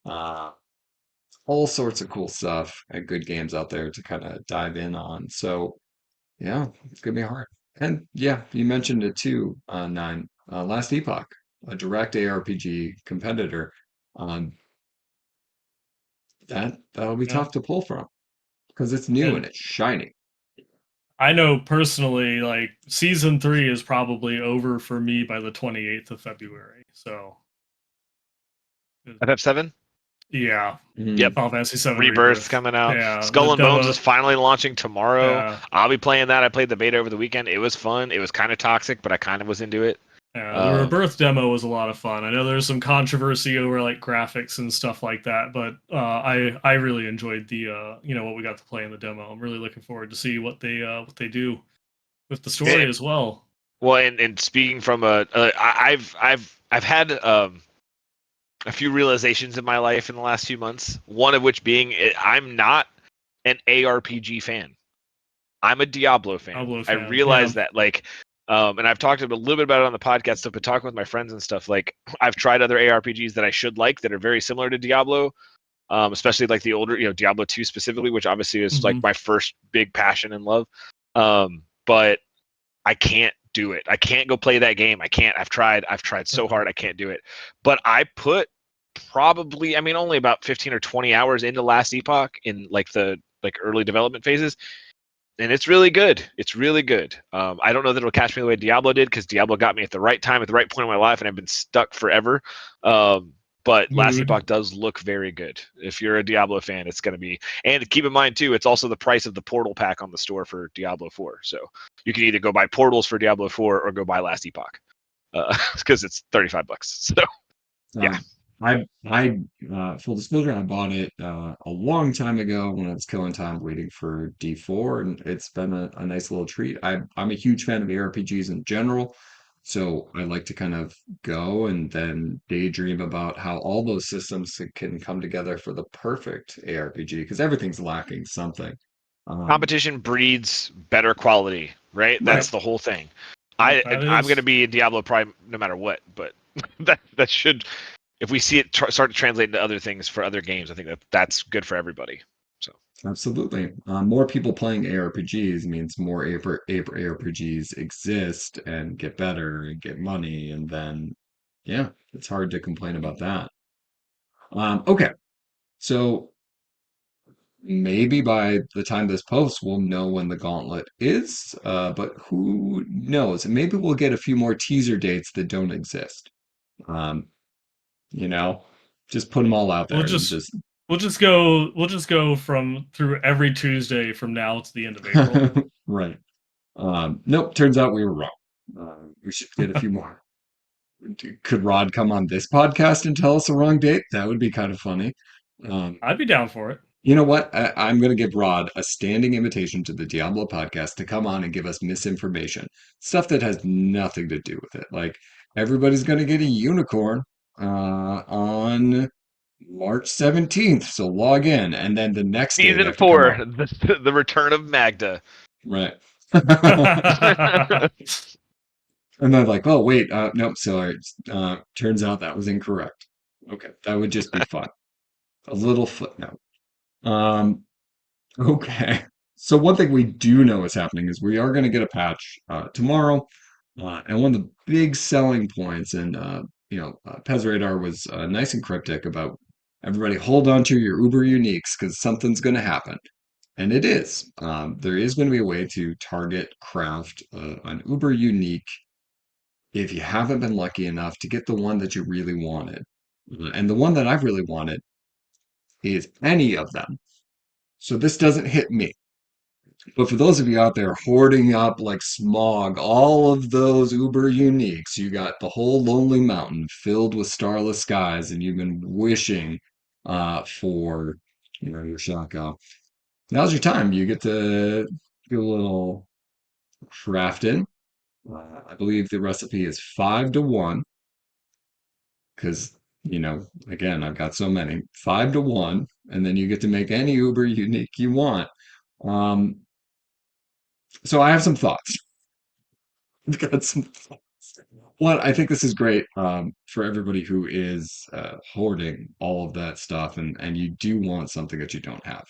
Uh, all sorts of cool stuff and good games out there to kind of dive in on. So yeah, it's gonna be hard. And yeah, you mentioned it too, Nine. Last Epoch, a direct ARPG competitor. Um, that'll be Yeah. tough to pull from because it's new and And it's shiny. I know personally, like season 3 is probably over for me by the 28th of February. So FF7. yeah, Yep. Mm, Final Fantasy 7 Rebirth's Rebirth. coming out. Yeah, the Skull and Bones is demo. finally launching tomorrow. Yeah, I'll be playing that. I played the beta over the weekend. It was fun. It was kind of toxic, but I kind of was into it. yeah. The Um, Rebirth demo was a lot of fun. I know there's some controversy over like graphics and stuff like that, but I really enjoyed the what we got to play in the demo. I'm really looking forward to see what they do with the story and, as well. well, and speaking from I've had a few realizations in my life in the last few months. One of which being I'm not an ARPG fan. I'm a Diablo fan. Diablo I fan. Yeah. realize that, like, and I've talked a little bit about it on the podcast stuff, but talking with my friends and stuff, like, I've tried other ARPGs that I should like that are very similar to Diablo, especially like the older, Diablo 2 specifically, which obviously is like Hmm. my first big passion and love. But I can't do it. I can't go play that game. I can't. I've tried so hard. I can't do it. But I put probably, I mean, only about 15 or 20 hours into Last Epoch in like the early development phases, and it's really good. It's really good. I don't know that it'll catch me the way Diablo did, because Diablo got me at the right time, at the right point in my life, and I've been stuck forever. But Last Mood. Epoch does look very good. If you're a Diablo fan, it's going to be. And keep in mind too, it's also the price of the Portal pack on the store for Diablo 4. So you can either go buy Portals for Diablo 4 or go buy Last Epoch, because it's $35. So yeah, Um, full disclosure, I bought it a long time ago when I was killing time waiting for D4, and it's been a nice little treat. I'm a huge fan of ARPGs in general, so I like to kind of go and then daydream about how all those systems can come together for the perfect ARPG because everything's lacking something. Um, competition breeds better quality, right? That's right. the whole thing. That I'm going to is. be in Diablo probably no matter what, but that should, if we see it start to translate into other things for other games, I think that's good for everybody. So Absolutely. More people playing ARPGs means more ARPGs exist and get better and get money, and then, yeah, it's hard to complain about that. Okay, so maybe by the time this posts, we'll know when the gauntlet is, but who knows? Maybe we'll get a few more teaser dates that don't exist. Um, you know, just put them all out We'll there and just just we'll just go from through every Tuesday from now to the end of April. right. Nope, turns out we were wrong. We should get a few more. Could Rod come on this podcast and tell us the wrong date? That would be kind of funny. Um, I'd be down for it. you know what? I'm going to give Rod a standing invitation to the Diablo podcast to come on and give us misinformation, stuff that has nothing to do with it. Like everybody's going to get a unicorn on March 17th, so log in, and then the next day they season have to come four, up. the return of Magda. Right. And then like, oh wait, nope, sorry. Turns out that was incorrect. Okay, that would just be fun. A little footnote. Um, Okay. So one thing we do know is happening is we are going to get a patch tomorrow, and one of the big selling points, and Pez Radar was nice and cryptic about everybody hold on to your Uber uniques because something's going to happen, and it is. There is going to be a way to target craft an Uber unique if you haven't been lucky enough to get the one that you really wanted, and the one that I've really wanted is any of them. So this doesn't hit me. But for those of you out there hoarding up like smog, all of those Uber uniques, you got the whole Lonely Mountain filled with starless skies, and you've been wishing for your shotgun. Now's your time. You get to do a little crafting. I believe the recipe is 5-1 because again, I've got so many. 5-1, and then you get to make any Uber unique you want. Um, so I have some thoughts. I've got some thoughts. One, I think this is great for everybody who is hoarding all of that stuff, and you do want something that you don't have.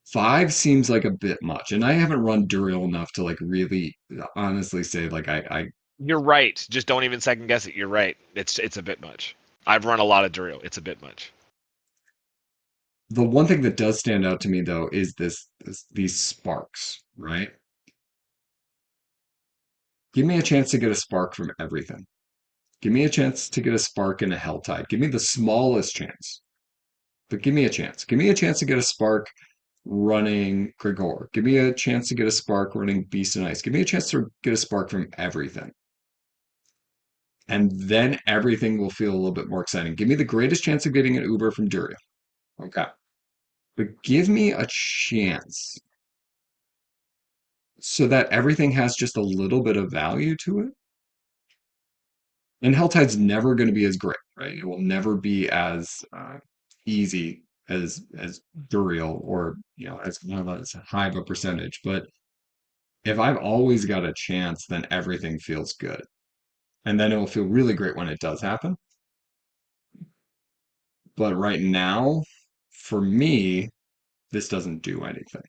5 seems like a bit much, and I haven't run Duriel enough to like really honestly say like I You're right. Just don't even second guess it. You're right. It's a bit much. I've run a lot of Duriel. It's a bit much. the one thing that does stand out to me though is these sparks, right? Give me a chance to get a spark from everything. Give me a chance to get a spark in a Helltide. Give me the smallest chance, but give me a chance. Give me a chance to get a spark running Grigor. Give me a chance to get a spark running Beast and Ice. Give me a chance to get a spark from everything. And then everything will feel a little bit more exciting. Give me the greatest chance of getting an Uber from Duria. Okay. But give me a chance so that everything has just a little bit of value to it. And Helltide's never going to be as great, right? It will never be as easy as Duriel or as high of a percentage. But if I've always got a chance, then everything feels good. And then it will feel really great when it does happen. But right now, for me, this doesn't do anything.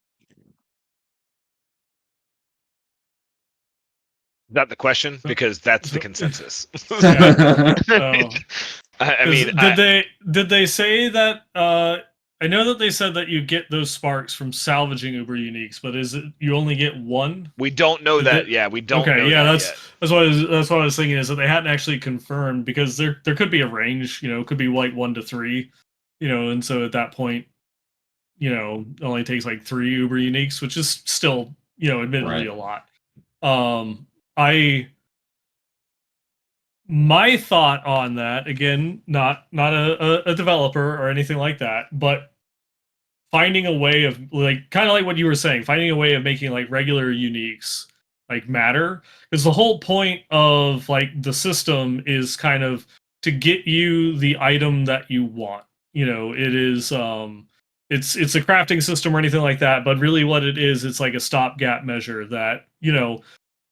Is that the question? So- Because that's the so- consensus. Yeah. Oh. I mean, did they say that? I know that they said that you get those sparks from salvaging Uber uniques, but is it you only get one? we don't know Did that. they- Yeah, we don't Okay, know yeah, that that's yet. that's what I was thinking is that they hadn't actually confirmed because there could be a range, it could be like 1 to 3, and so at that point, it only takes like 3 Uber uniques, which is still, admittedly Right. a lot. I My thought on that, again, not a developer or anything like that, but finding a way of like kind of like what you were saying, finding a way of making like regular uniques like matter, because the whole point of like the system is kind of to get you the item that you want. It is it's a crafting system or anything like that, but really what it is, it's like a stopgap measure that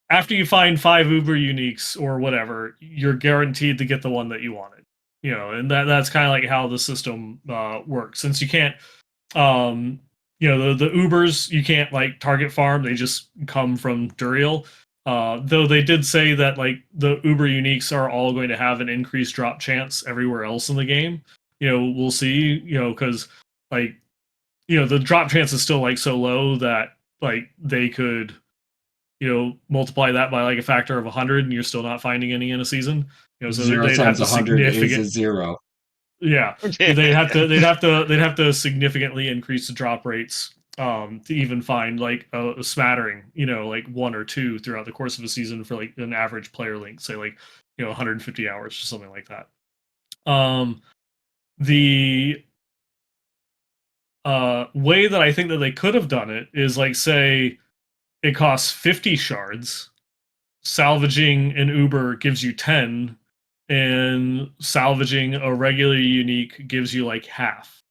after you find 5 Uber uniques or whatever, you're guaranteed to get the one that you wanted. And that's kind of like how the system works. Since you can't, the Ubers you can't like target farm; they just come from Duriel. Though they did say that like the Uber uniques are all going to have an increased drop chance everywhere else in the game. We'll see. Because like the drop chance is still like so low that like they could multiply that by like a factor of 100 and you're still not finding any in a season. So 0 they'd have times to 100 is a significant 0. yeah, they'd have to significantly increase the drop rates to even find like a smattering, like 1 or 2 throughout the course of a season for like an average player length, say like 150 hours or something like that. The way that I think that they could have done it is like say it costs 50 shards, salvaging an Uber gives you 10, and salvaging a regular unique gives you like half.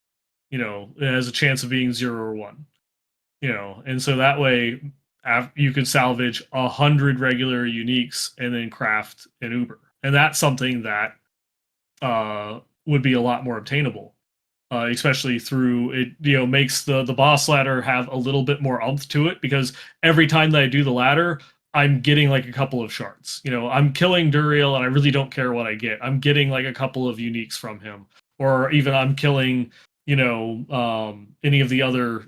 It has a chance of being 0 or 1. And so that way you could salvage 100 regular uniques and then craft an Uber. And that's something that would be a lot more obtainable. especially through it, makes the boss ladder have a little bit more oomph to it, because every time that I do the ladder, I'm getting like a couple of shards. I'm killing Duriel and I really don't care what I get. I'm getting like a couple of uniques from him, or even I'm killing, any of the other,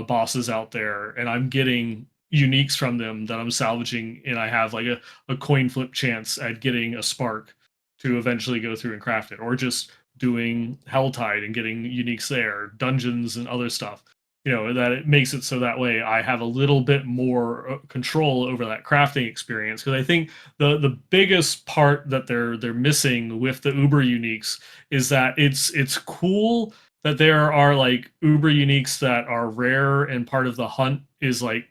bosses out there, and I'm getting uniques from them that I'm salvaging, and I have like a coin flip chance at getting a spark to eventually go through and craft it, or just doing Helltide and getting uniques there, dungeons and other stuff. That it makes it so that way I have a little bit more control over that crafting experience. Because I think the biggest part that they're missing with the Uber uniques is that it's cool that there are like Uber uniques that are rare and part of the hunt is like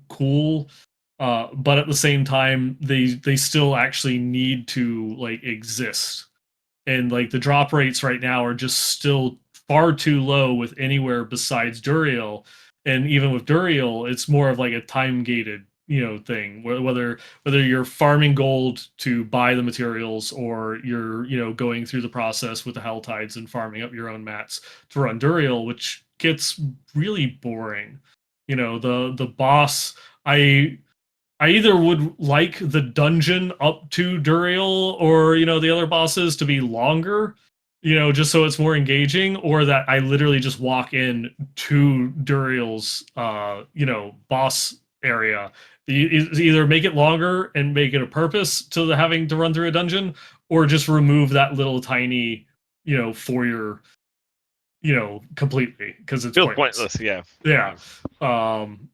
cool, but at the same time they still actually need to like exist, and like the drop rates right now are just still far too low with anywhere besides Duriel. And even with Duriel, it's more of like a time gated, thing, whether you're farming gold to buy the materials, or you're, going through the process with the Hell Tides and farming up your own mats to run Duriel, which gets really boring. The boss, I either would like the dungeon up to Duriel, or the other bosses to be longer, just so it's more engaging, or that I literally just walk in to Duriel's boss area. Either make it longer and make it a purpose to having to run through a dungeon, or just remove that little tiny foyer completely, because it's Feels pointless. pointless. Yeah. Yeah. um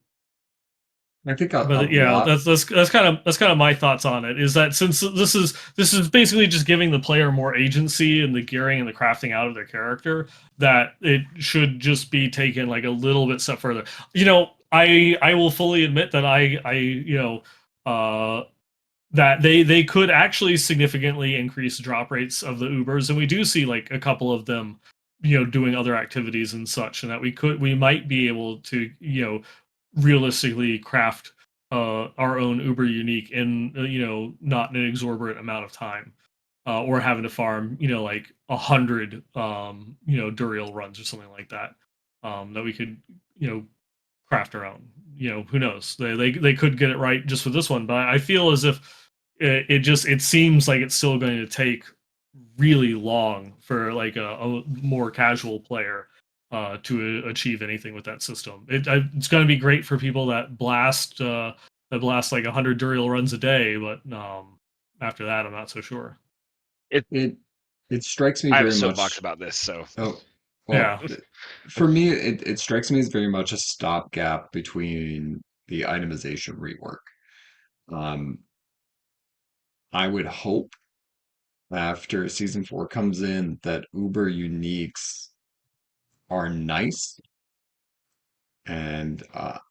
I think a but yeah, lot. that's kind of my thoughts on it. Is that since this is basically just giving the player more agency in the gearing and the crafting out of their character, that it should just be taken like a little bit step further. I will fully admit that that they could actually significantly increase drop rates of the Ubers, and we do see like a couple of them, doing other activities and such, and that we might be able to, realistically craft our own Uber unique in, not an exorbitant amount of time, or having to farm, like 100 Duriel runs or something like that, that we could, craft our own. Who knows? They could get it right just for this one, but I feel as if it seems like it's still going to take really long for like a more casual player to achieve anything with that system. It's going to be great for people that blast like 100 Duriel runs a day, but after that, I'm not so sure. It it strikes me I have a very soapbox much. about this, so Oh, well, Yeah, for me, it strikes me as very much a stopgap between the itemization rework. Um, I would hope after season 4 comes in that Uber uniques are nice and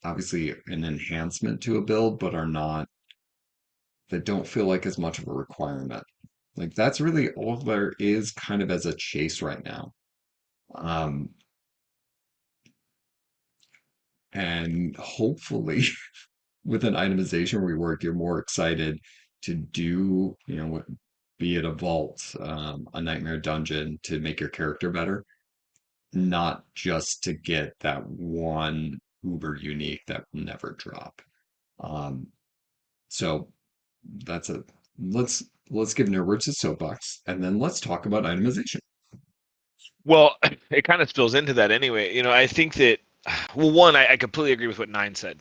obviously an enhancement to a build, but are not, that don't feel like as much of a requirement. Like that's really all there is kind of as a chase right now. Um, and hopefully with an itemization rework, you're more excited to do, be it a vault, a nightmare dungeon to make your character better, not just to get that one uber unique that will never drop. Um, so that's a let's give Nerdwards a soapbox, and then let's talk about itemization. well, it kind of spills into that anyway. I think that, well, one, I completely agree with what Nine said.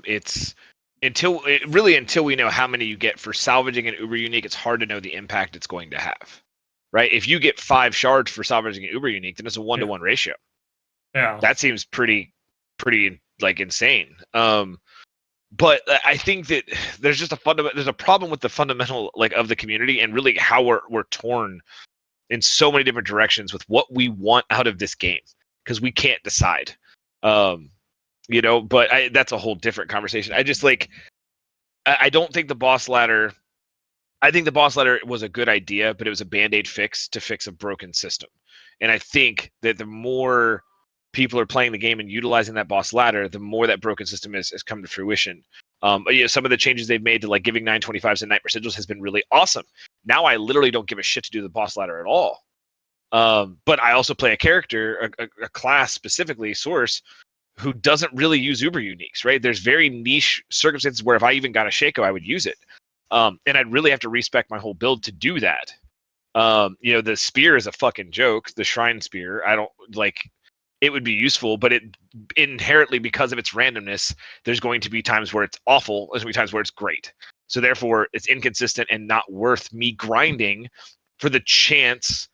It's until we know how many you get for salvaging an Uber unique, it's hard to know the impact it's going to have, right? If you get 5 shards for salvaging an Uber unique, then it's a 1-to-1 ratio. yeah, That seems pretty like insane. But I think that there's just there's a problem with the fundamental like of the community, and really how we're torn in so many different directions with what we want out of this game, because we can't decide. Um, but that's a whole different conversation. I just like I don't think the boss ladder. I think the boss ladder was a good idea, but it was a band-aid fix to fix a broken system. And I think that the more people are playing the game and utilizing that boss ladder, the more that broken system has come to fruition. Some of the changes they've made to like giving 925s and night residuals has been really awesome. Now I literally don't give a shit to do the boss ladder at all. But I also play a character, a class specifically, Source, who doesn't really use uber uniques, right? There's very niche circumstances where if I even got a Shaco, I would use it. And I'd really have to respec my whole build to do that. The spear is a fucking joke. The shrine spear, I don't like. It would be useful, but it inherently, because of its randomness, there's going to be times where it's awful. There's going to be times where it's great. So therefore, it's inconsistent and not worth me grinding for the chance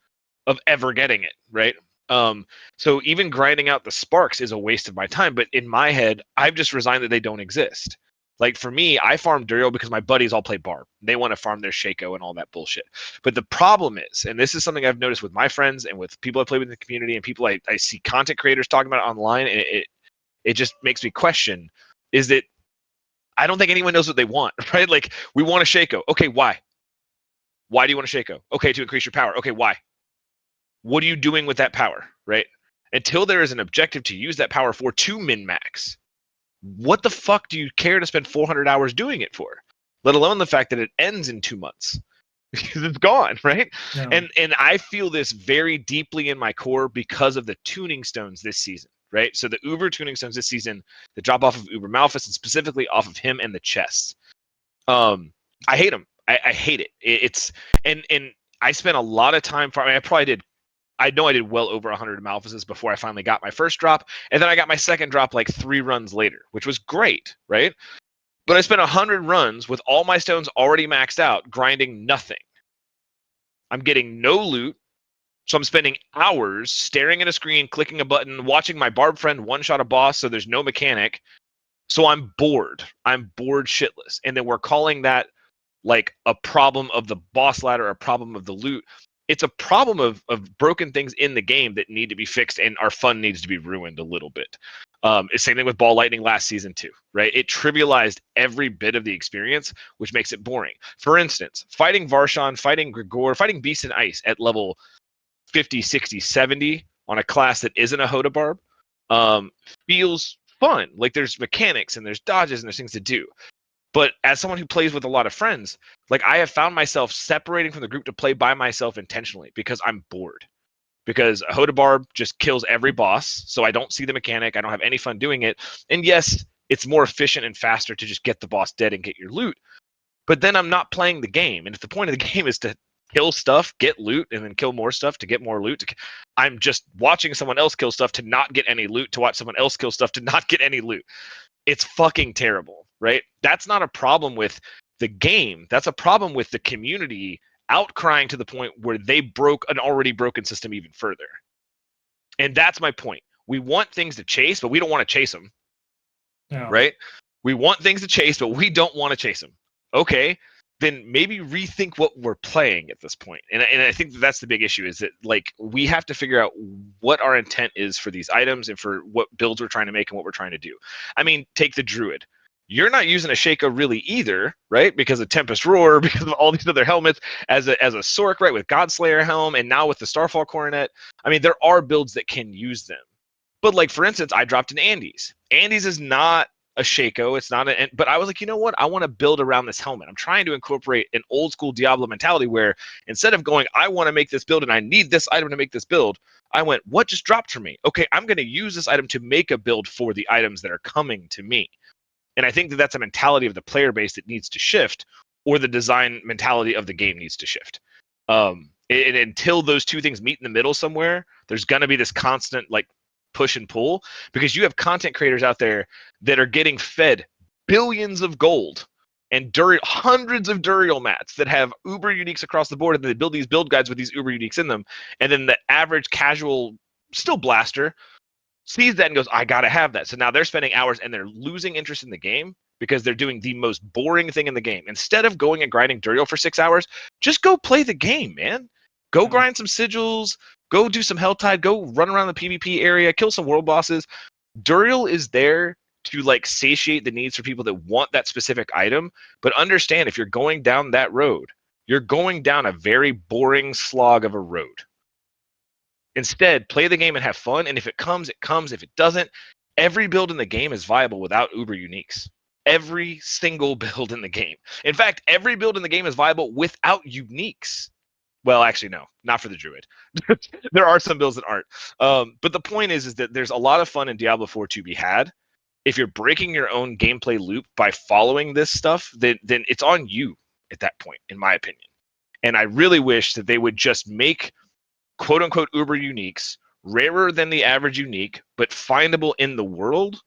of ever getting it, right? So even grinding out the sparks is a waste of my time. But in my head, I've just resigned that they don't exist. Like for me, I farm Duriel because my buddies all play Barb. They want to farm their Shaco and all that bullshit. But the problem is, and this is something I've noticed with my friends and with people I play with in the community and people I see content creators talking about it online, and it just makes me question, is that I don't think anyone knows what they want, right? Like, we want a Shaco. Okay, why? Why do you want a Shaco? Okay, to increase your power. Okay, why? What are you doing with that power, right? Until there is an objective to use that power for to min-max, what the fuck do you care to spend 400 hours doing it for? Let alone the fact that it ends in 2 months. Because it's gone, right? Yeah. And I feel this very deeply in my core because of the tuning stones this season, right? So the Uber tuning stones this season, the drop off of Uber Malphus, and specifically off of him and the chests. I hate them. I hate it. It's and I spent a lot of time I know I did well over 100 Malphuses before I finally got my first drop, and then I got my second drop like 3 runs later, which was great, right? But I spent 100 runs with all my stones already maxed out, grinding nothing. I'm getting no loot, so I'm spending hours staring at a screen, clicking a button, watching my Barb friend one-shot a boss, so there's no mechanic. So I'm bored. I'm bored shitless. And then we're calling that like a problem of the boss ladder, a problem of the loot. It's a problem of broken things in the game that need to be fixed, and our fun needs to be ruined a little bit. It's same thing with Ball Lightning last season too, right? It trivialized every bit of the experience, which makes it boring. For instance, fighting Varshan, fighting Grigor, fighting Beast and Ice at level 50, 60, 70 on a class that isn't a Hoda Barb feels fun. Like there's mechanics and there's dodges and there's things to do. But as someone who plays with a lot of friends, like I have found myself separating from the group to play by myself intentionally because I'm bored. Because a Hoda Barb just kills every boss, so I don't see the mechanic. I don't have any fun doing it. And yes, it's more efficient and faster to just get the boss dead and get your loot. But then I'm not playing the game. And if the point of the game is to kill stuff, get loot, and then kill more stuff to get more loot, I'm just watching someone else kill stuff to not get any loot, to watch someone else kill stuff to not get any loot. It's fucking terrible, right? That's not a problem with the game. That's a problem with the community outcrying to the point where they broke an already broken system even further. And that's my point. We want things to chase, but we don't want to chase them. Yeah. Right? We want things to chase, but we don't want to chase them. Okay, then maybe rethink what we're playing at this point. And I think that's the big issue, is that like we have to figure out what our intent is for these items and for what builds we're trying to make and what we're trying to do. I mean, take the Druid. You're not using a Shaco really either, right? Because of Tempest Roar, because of all these other helmets, as a Sork, right, with Godslayer helm, and now with the Starfall Coronet. I mean, there are builds that can use them. But like, for instance, I dropped an Andes. Andes is not a Shaco. It's not but I was like, you know what? I want to build around this helmet. I'm trying to incorporate an old school Diablo mentality where instead of going, I want to make this build and I need this item to make this build, I went, what just dropped for me? Okay, I'm going to use this item to make a build for the items that are coming to me. And I think that that's a mentality of the player base that needs to shift, or the design mentality of the game needs to shift. And until those two things meet in the middle somewhere, there's going to be this constant like push and pull, because you have content creators out there that are getting fed billions of gold and hundreds of Duriel mats that have Uber uniques across the board, and they build these build guides with these Uber uniques in them. And then the average casual, still blaster, sees that and goes, I gotta have that. So now they're spending hours and they're losing interest in the game because they're doing the most boring thing in the game. Instead of going and grinding Duriel for 6 hours, just go play the game, man. Go grind some sigils, go do some Helltide, go run around the PvP area, kill some world bosses. Duriel is there to like satiate the needs for people that want that specific item. But understand, if you're going down that road, you're going down a very boring slog of a road. Instead, play the game and have fun. And if it comes, it comes. If it doesn't, every build in the game is viable without Uber uniques. Every single build in the game. In fact, every build in the game is viable without uniques. Well, actually, no, not for the druid. There are some builds that aren't. But the point is that there's a lot of fun in Diablo 4 to be had. If you're breaking your own gameplay loop by following this stuff, then it's on you at that point, in my opinion. And I really wish that they would just make quote unquote Uber uniques rarer than the average unique, but findable in the world,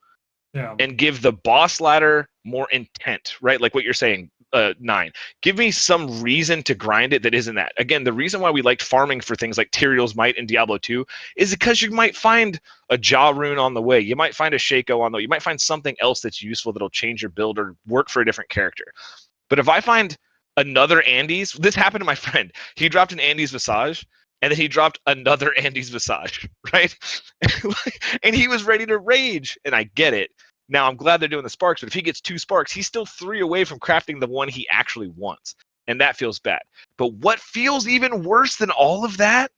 Yeah. and give the boss ladder more intent, right? Like what you're saying, Nine. Give me some reason to grind it that isn't that. Again, the reason why we liked farming for things like Tyrael's Might in Diablo 2 is because you might find a Jaw rune on the way. You might find a Shaco on the way. You might find something else that's useful that'll change your build or work for a different character. But if I find another Andes, this happened to my friend. He dropped an Andes Visage, and then he dropped another Andes Visage, right? And he was ready to rage, and I get it. Now, I'm glad they're doing the sparks, but if he gets 2 sparks, he's still 3 away from crafting the one he actually wants. And that feels bad. But what feels even worse than all of that,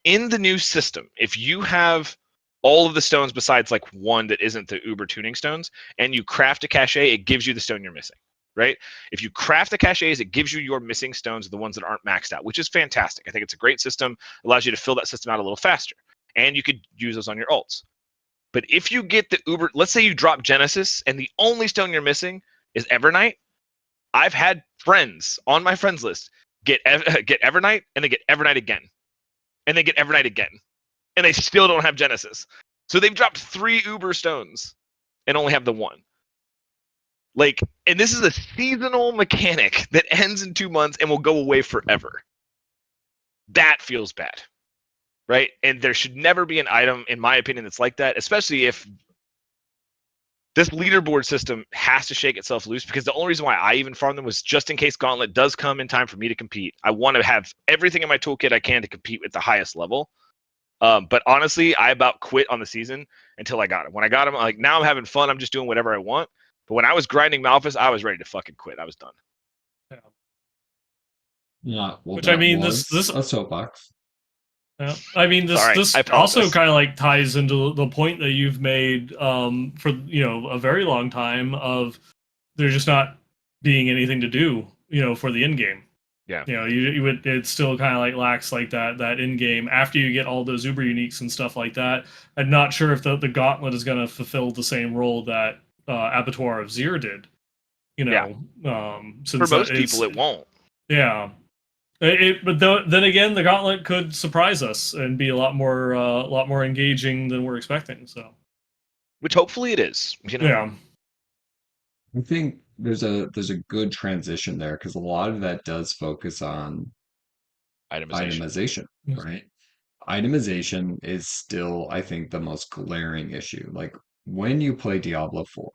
in the new system, if you have all of the stones besides like one that isn't the Uber tuning stones, and you craft a cachet, it gives you the stone you're missing, right? If you craft the cachets, it gives you your missing stones, the ones that aren't maxed out, which is fantastic. I think it's a great system. Allows you to fill that system out a little faster. And you could use those on your ults. But if you get the Uber, let's say you drop Genesis and the only stone you're missing is Evernight. I've had friends on my friends list get Evernight, and they get Evernight again. And they get Evernight again. And they still don't have Genesis. So they've dropped 3 Uber stones and only have the one. Like, and this is a seasonal mechanic that ends in 2 months and will go away forever. That feels bad. Right? And there should never be an item, in my opinion, that's like that, especially if this leaderboard system has to shake itself loose, because the only reason why I even farmed them was just in case Gauntlet does come in time for me to compete. I want to have everything in my toolkit I can to compete at the highest level. But honestly, I about quit on the season until I got him. When I got him, like, now I'm having fun. I'm just doing whatever I want. But when I was grinding Malphus, I was ready to fucking quit. I was done. Yeah. Yeah, well, Which, I that mean, was this a soapbox. yeah. I mean, this Sorry, this I also apologize. kind of like ties into the point that you've made for a very long time of there just not being anything to do for the end game. Yeah. You would, it still kind of like lacks like that in game after you get all those Uber uniques and stuff like that. I'm not sure if the Gauntlet is going to fulfill the same role that Abattoir of Zir did. Since For most it's people, it won't. yeah. But then again, the Gauntlet could surprise us and be a lot more engaging than we're expecting. So, Which hopefully it is. yeah, I think there's a good transition there because a lot of that does focus on Itemization. itemization, right? Itemization is still, I think, the most glaring issue. Like when you play Diablo 4,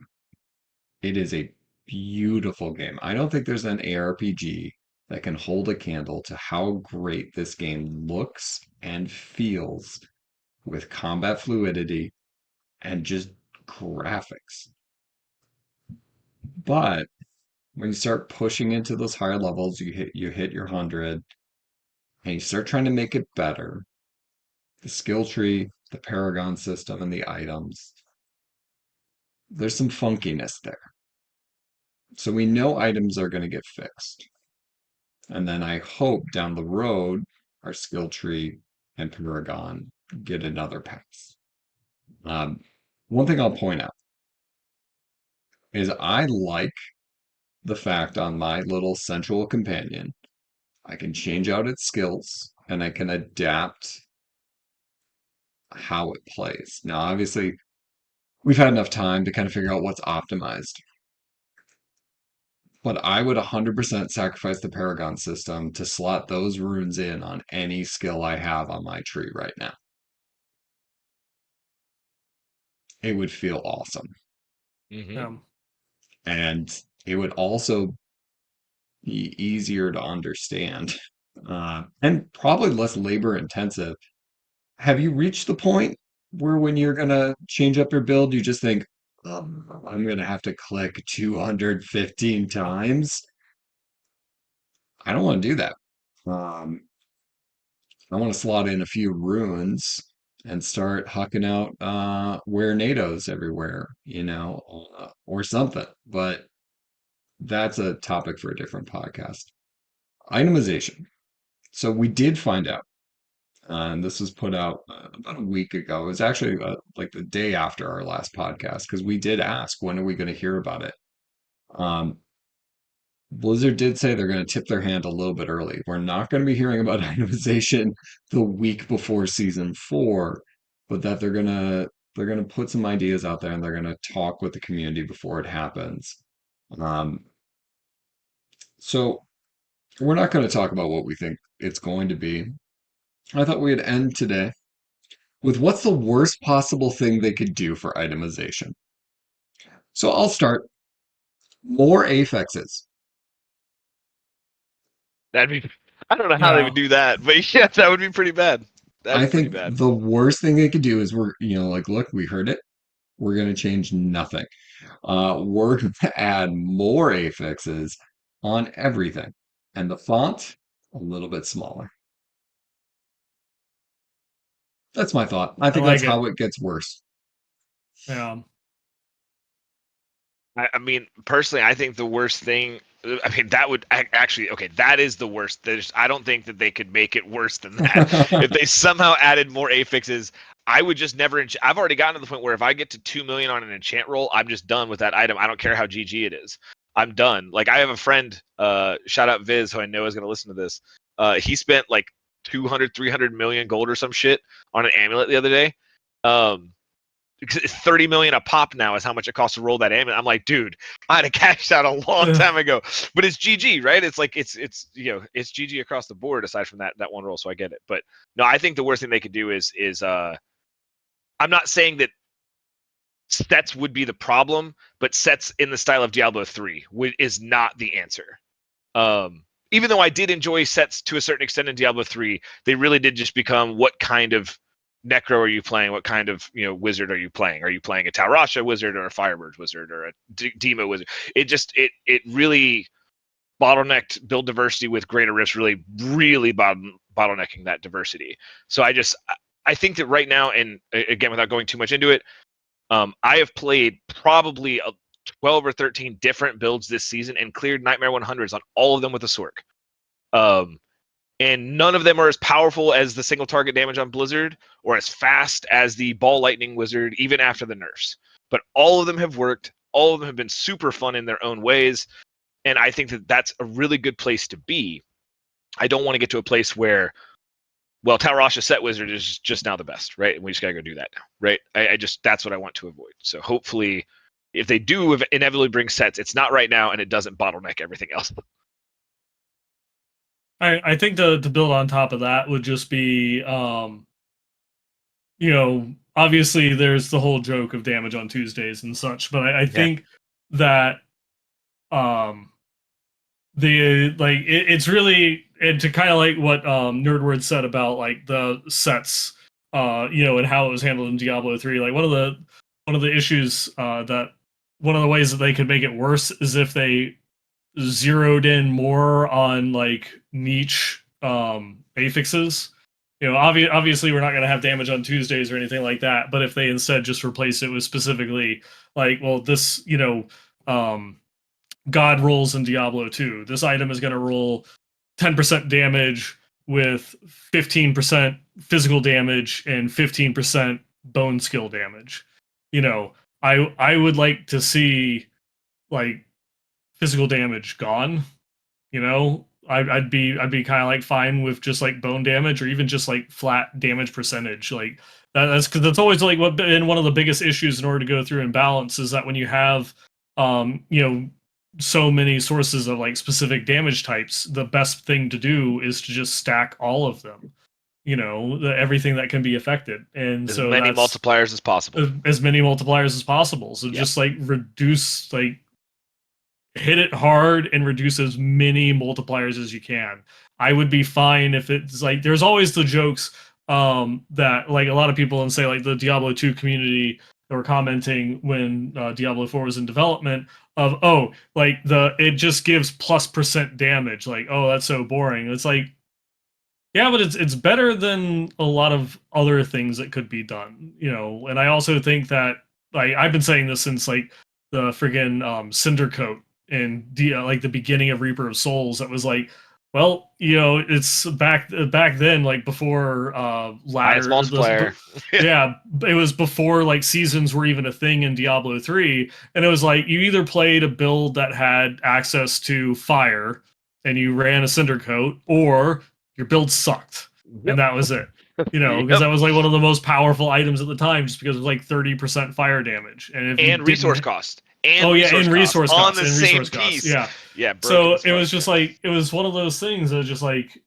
it is a beautiful game. I don't think there's an ARPG that can hold a candle to how great this game looks and feels with combat fluidity and just graphics. But when you start pushing into those higher levels, you hit your 100 and you start trying to make it better. The skill tree, the Paragon system, and the items, there's some funkiness there. So we know items are going to get fixed. And then I hope down the road, our skill tree and Paragon get another pass. One thing I'll point out is I like the fact on my little central companion, I can change out its skills and I can adapt how it plays. Now, obviously, we've had enough time to kind of figure out what's optimized. But I would 100% sacrifice the Paragon system to slot those runes in on any skill I have on my tree right now. It would feel awesome. Mm-hmm. And it would also be easier to understand and probably less labor intensive. Have you reached the point where when you're going to change up your build, you just think, I'm going to have to click 215 times? I don't want to do that. I want to slot in a few runes and start hucking out where NATOs everywhere, or something. But that's a topic for a different podcast. itemization. So we did find out, and this was put out about a week ago. It was actually like the day after our last podcast because we did ask, when are we going to hear about it? Um, Blizzard did say they're going to tip their hand a little bit early. We're not going to be hearing about itemization the week before season 4, but that they're gonna put some ideas out there and they're gonna talk with the community before it happens. Um, so we're not going to talk about what we think it's going to be. I thought we'd end today with what's the worst possible thing they could do for itemization. So I'll start. More affixes. That'd be. I don't know how they Yeah. would do that, but yeah, that would be pretty bad. That'd I be pretty think bad. the worst thing they could do is like, look, we heard it. We're going to change nothing. We're going to add more affixes on everything. And the font, a little bit smaller. That's my thought. I I think that's like it. how it gets worse. Yeah. I mean, personally, I think the worst thing. I mean, that would actually okay. That is the worst. I don't think that they could make it worse than that. If they somehow added more affixes, I would just never. I've already gotten to the point where if I get to 2 million on an enchant roll, I'm just done with that item. I don't care how GG it is. I'm done. Like I have a friend, shout out Viz, who I know is going to listen to this. He spent like 200, 300 million gold or some shit on an amulet the other day. 30 million a pop now is how much it costs to roll that amulet. I'm like, dude, I'd have cashed out a long time ago. But it's GG, right? It's like it's it's GG across the board aside from that one roll, so I get it. But no, I think the worst thing they could do is I'm not saying that sets would be the problem, but sets in the style of Diablo 3 is not the answer. Even though I did enjoy sets to a certain extent in Diablo 3, they really did just become what kind of Necro are you playing? What kind of wizard are you playing? Are you playing a Taurasha wizard or a Firebird wizard or a Demo wizard? It really bottlenecked build diversity with greater rifts, really bottlenecking that diversity. So I think that right now, and again without going too much into it, I have played probably 12 or 13 different builds this season and cleared Nightmare 100s on all of them with a Sork. And none of them are as powerful as the single target damage on Blizzard or as fast as the Ball Lightning Wizard, even after the nerfs. But all of them have worked. All of them have been super fun in their own ways. And I think that that's a really good place to be. I don't want to get to a place where, well, Taurasha Set Wizard is just now the best, right? And we just got to go do that now, right? That's what I want to avoid. So hopefully, if they do inevitably bring sets, it's not right now and it doesn't bottleneck everything else. I think to build on top of that would just be, obviously there's the whole joke of damage on Tuesdays and such, but I think that it's really, and to kind of like what Nerdwards said about like the sets, and how it was handled in Diablo 3. Like one of the issues that one of the ways that they could make it worse is if they zeroed in more on like niche affixes. Obviously we're not going to have damage on Tuesdays or anything like that, but if they instead just replace it with specifically like, well, this, God rolls in Diablo 2. This item is going to roll 10% damage with 15% physical damage and 15% bone skill damage. I would like to see like physical damage gone. I'd be kind of like fine with just like bone damage or even just like flat damage percentage. Like that's because that's always like what been one of the biggest issues in order to go through and balance is that when you have so many sources of like specific damage types, the best thing to do is to just stack all of them. Everything that can be affected, and As so many that's multipliers as possible. as many multipliers as possible. So just like reduce, like hit it hard and reduce as many multipliers as you can. I would be fine if it's like there's always the jokes that like a lot of people and say like the Diablo 2 community that were commenting when Diablo 4 was in development of like it just gives +% damage, like that's so boring. It's like, yeah, but it's better than a lot of other things that could be done, and I also think that like I've been saying this since like the friggin' Cinder Coat and like the beginning of Reaper of Souls, that was like Well, it's back then, like before Highest ladder. multiplier. Yeah, it was before like seasons were even a thing in Diablo 3, and it was like you either played a build that had access to fire and you ran a cinder coat, or your build sucked, and Yep. that was it. Because Yep. that was like one of the most powerful items at the time, just because it was like 30% fire damage, and if you And resource didn't. cost. And Oh yeah, resource and cost resource on costs, the and same resource costs. piece. Yeah. Yeah, broken So as it fuck. was just like it was one of those things that was just like,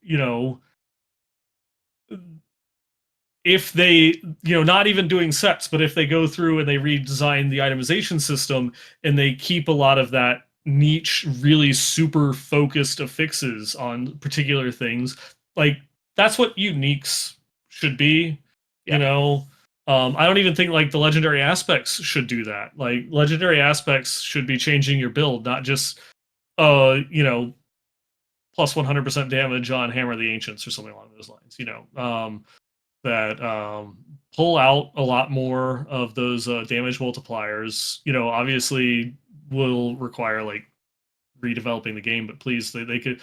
if they, not even doing sets, but if they go through and they redesign the itemization system and they keep a lot of that niche, really super focused affixes on particular things, like that's what uniques should be, Yeah. I don't even think like the legendary aspects should do that. Like legendary aspects should be changing your build, not just plus 100% damage on Hammer of the Ancients or something along those lines. That pull out a lot more of those damage multipliers. Obviously will require like redeveloping the game, but please, they could.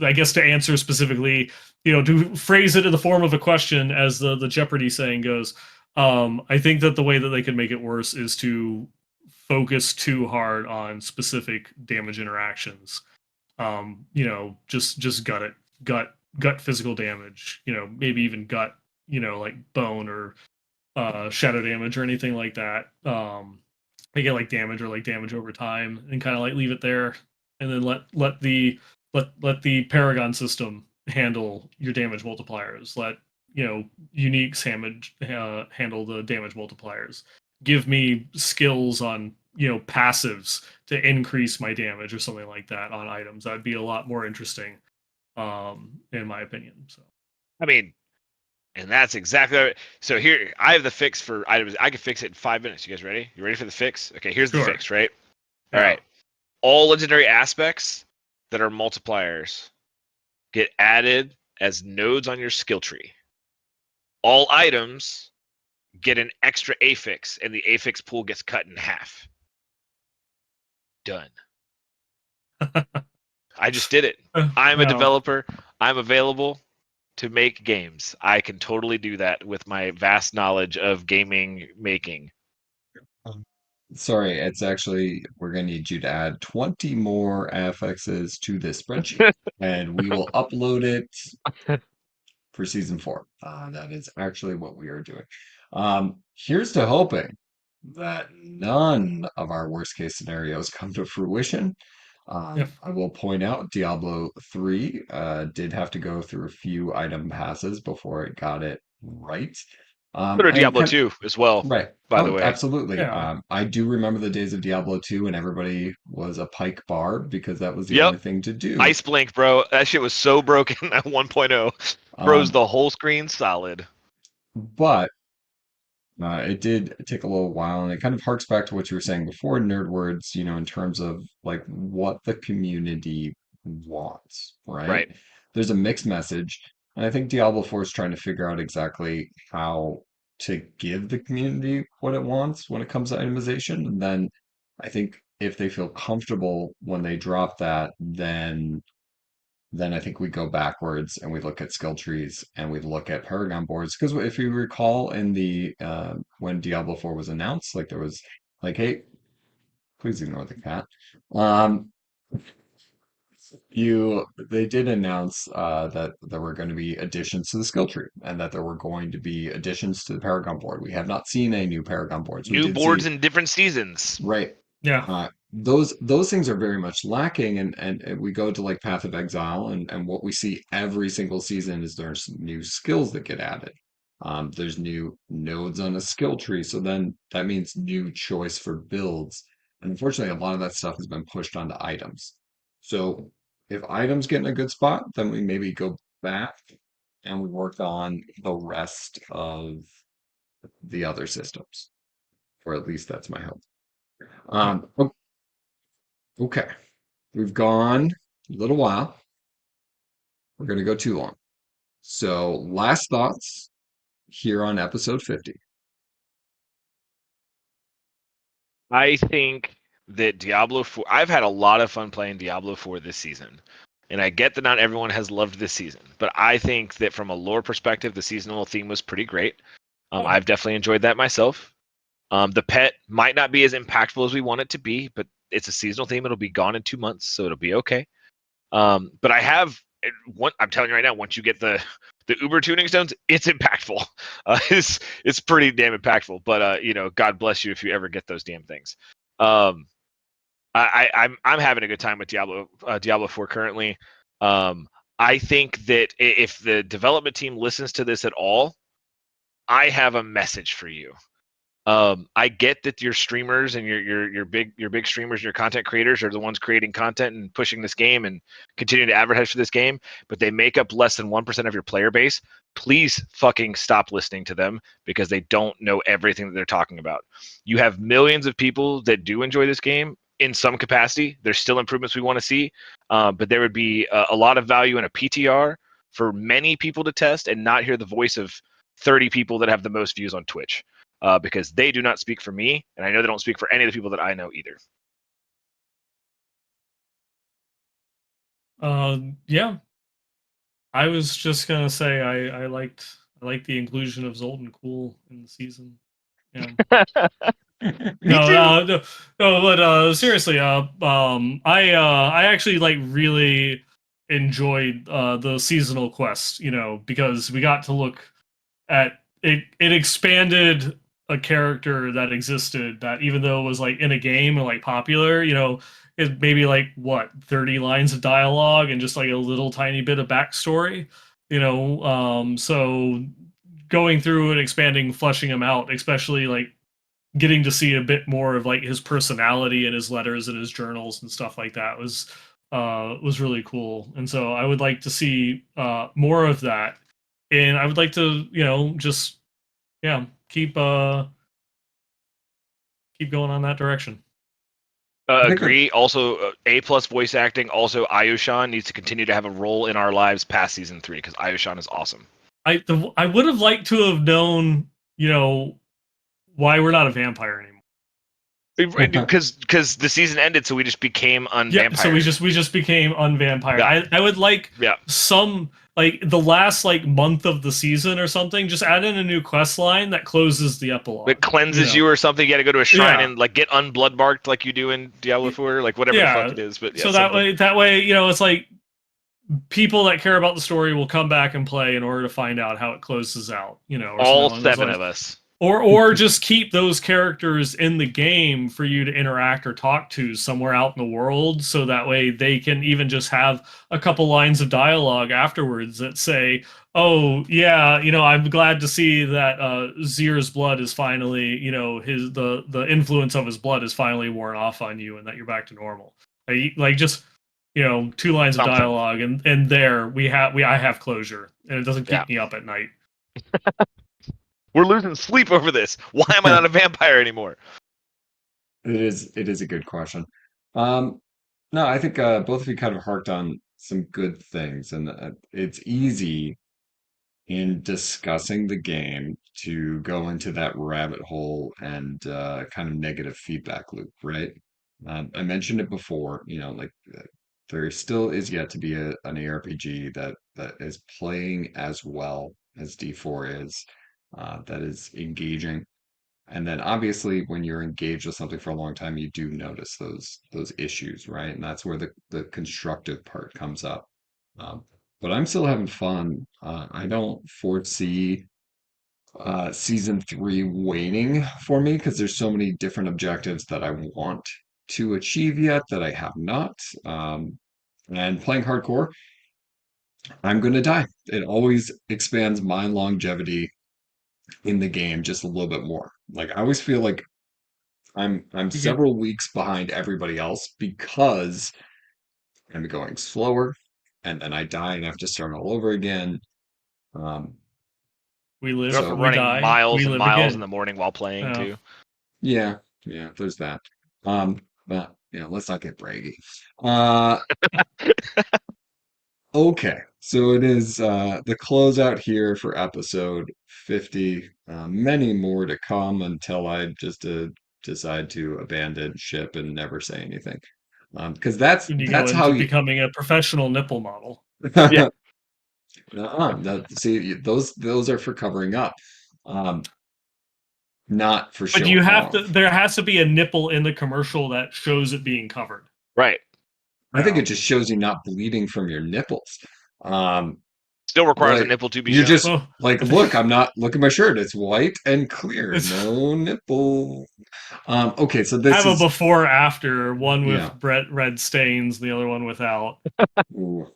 I guess to answer specifically, to phrase it in the form of a question, as the Jeopardy saying goes. I think that the way that they could make it worse is to focus too hard on specific damage interactions. Just gut it, gut physical damage. Maybe even gut, like bone or shadow damage or anything like that. They get like damage or like damage over time, and kind of like leave it there, and then let the Paragon system handle your damage multipliers. Let uniques handle the damage multipliers. Give me skills on passives to increase my damage or something like that on items. That'd be a lot more interesting, in my opinion. So I mean, and that's exactly right. So here, I have the fix for items. I can fix it in 5 minutes. You guys ready? You ready for the fix? Okay, here's the sure. fix, right? Yeah. All right. All legendary aspects that are multipliers get added as nodes on your skill tree. All items get an extra affix, and the affix pool gets cut in half. Done. I just did it. I'm a Yeah. developer. I'm available to make games. I can totally do that with my vast knowledge of gaming making. Sorry, it's actually, we're going to need you to add 20 more affixes to this spreadsheet, and we will upload it for season 4. That is actually what we are doing. Here's to hoping that none of our worst case scenarios come to fruition. Yeah. I will point out Diablo 3 did have to go through a few item passes before it got it right. Go to And Diablo kind 2 as well, Right. by the Oh, way. absolutely. Yeah. I do remember the days of Diablo 2 when everybody was a pike barb because that was the Yep. only thing to do. Ice Blink, bro. That shit was so broken at 1.0. Froze Um, the whole screen solid. but it did take a little while, and it kind of harks back to what you were saying before, Nerdwards, in terms of like what the community wants, right? Right. There's a mixed message, and I think Diablo 4 is trying to figure out exactly how to give the community what it wants when it comes to itemization. And then I think if they feel comfortable when they drop that, then I think we go backwards and we look at skill trees and we look at Paragon boards. Because if you recall in the when Diablo 4 was announced, like there was like, hey, please ignore the cat. Um, they did announce that there were going to be additions to the skill tree and that there were going to be additions to the Paragon board. We have not seen any new Paragon boards. We New did boards see in different seasons. right. Yeah. Those things are very much lacking, and we go to like Path of Exile, and what we see every single season is there's new skills that get added. There's new nodes on a skill tree, so then that means new choice for builds. And unfortunately, a lot of that stuff has been pushed onto items. So if items get in a good spot, then we maybe go back and we work on the rest of the other systems, or at least that's my hope. Yeah. Okay. We've gone a little while. We're going to go too long. So, last thoughts here on episode 50. I think that Diablo 4, I've had a lot of fun playing Diablo 4 this season. And I get that not everyone has loved this season, but I think that from a lore perspective, the seasonal theme was pretty great. I've definitely enjoyed that myself. The pet might not be as impactful as we want it to be, but it's a seasonal theme. It'll be gone in 2 months, so it'll be okay. But I have I'm telling you right now, once you get the Uber tuning stones, it's impactful. It's pretty damn impactful. But God bless you if you ever get those damn things. I'm having a good time with Diablo 4 currently. I think that if the development team listens to this at all, I have a message for you. I get that your streamers and your big streamers and your content creators are the ones creating content and pushing this game and continuing to advertise for this game, but they make up less than 1% of your player base. Please fucking stop listening to them because they don't know everything that they're talking about. You have millions of people that do enjoy this game in some capacity. There's still improvements we want to see, but there would be a lot of value in a PTR for many people to test and not hear the voice of 30 people that have the most views on Twitch. Because they do not speak for me, and I know they don't speak for any of the people that I know either. Yeah, I was just gonna say I liked the inclusion of Zoltan Cool in the season. Yeah. Me too. No, but seriously, I actually like really enjoyed the seasonal quest, because we got to look at it. It expanded a character that existed that even though it was like in a game and like popular, it maybe like what 30 lines of dialogue and just like a little tiny bit of backstory, so going through and expanding, fleshing him out, especially like getting to see a bit more of like his personality and his letters and his journals and stuff like that was really cool. And so I would like to see more of that, and I would like to just keep going on that direction. Agree. Also, A+ voice acting. Also, Ayushan needs to continue to have a role in our lives past season 3 because Ayushan is awesome. I would have liked to have known, why we're not a vampire anymore. Because the season ended, so we just became unvampire. Yeah, so we just became unvampire. Yeah. I would like Yeah. some like the last like month of the season or something. Just add in a new quest line that closes the epilogue. It cleanses you or something. You got to go to a shrine Yeah. and like get unbloodmarked like you do in Diablo 4, like whatever the fuck it is. But yeah, so that way, it's like people that care about the story will come back and play in order to find out how it closes out. Or all something along those 7 lines. of us. Or just keep those characters in the game for you to interact or talk to somewhere out in the world, so that way they can even just have a couple lines of dialogue afterwards that say, "Oh yeah, I'm glad to see that Zir's blood is finally, the influence of his blood is finally worn off on you, and that you're back to normal." Like just 2 lines of dialogue, and there I have closure, and it doesn't keep me up at night. We're losing sleep over this. Why am I not a vampire anymore? It is a good question. No, I think both of you kind of harked on some good things, and it's easy in discussing the game to go into that rabbit hole and kind of negative feedback loop, right? I mentioned it before, like there still is yet to be an ARPG that is playing as well as D4 is, that is engaging. And then obviously when you're engaged with something for a long time, you do notice those issues, right? And that's where the constructive part comes up. Um, but I'm still having fun. I don't foresee season 3 waning for me because there's so many different objectives that I want to achieve yet that I have not. And playing hardcore, I'm going to die. It always expands my longevity in the game just a little bit more. Like I always feel like I'm several weeks behind everybody else because I'm going slower, and then I die and have to start all over again. We live, You're we running die, miles we and live miles again. in the morning while playing too. Yeah, there's that. But let's not get braggy. Okay, so it is the closeout here for episode 50. Many more to come until I just decide to abandon ship and never say anything. because that's When you go that's how into you. becoming a professional nipple model. Yeah. See, those are for covering up, um, not for But you showing have to. off. There has to be a nipple in the commercial that shows it being covered. Right. I think it Yeah. just shows you not bleeding from your nipples. Um, Still requires a like nipple to be you're shown. just Well, like, I look, think I'm not. Look at my shirt; it's white and clear, it's no nipple. Okay, so this have a is before after, one with yeah. red stains, the other one without. Ooh,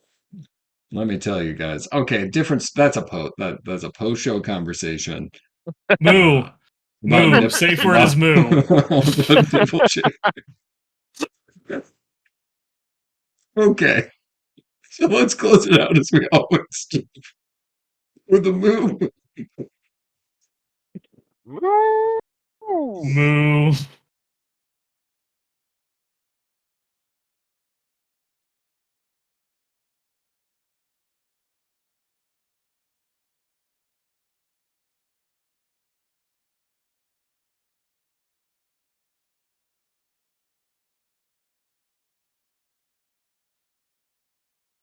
let me tell you guys. Okay, difference. That's a post show conversation. Moo. Uh, about Moo. nip Safe word about, is moo. about nipple shape. Okay, so let's close it out as we always do with a move. Moo.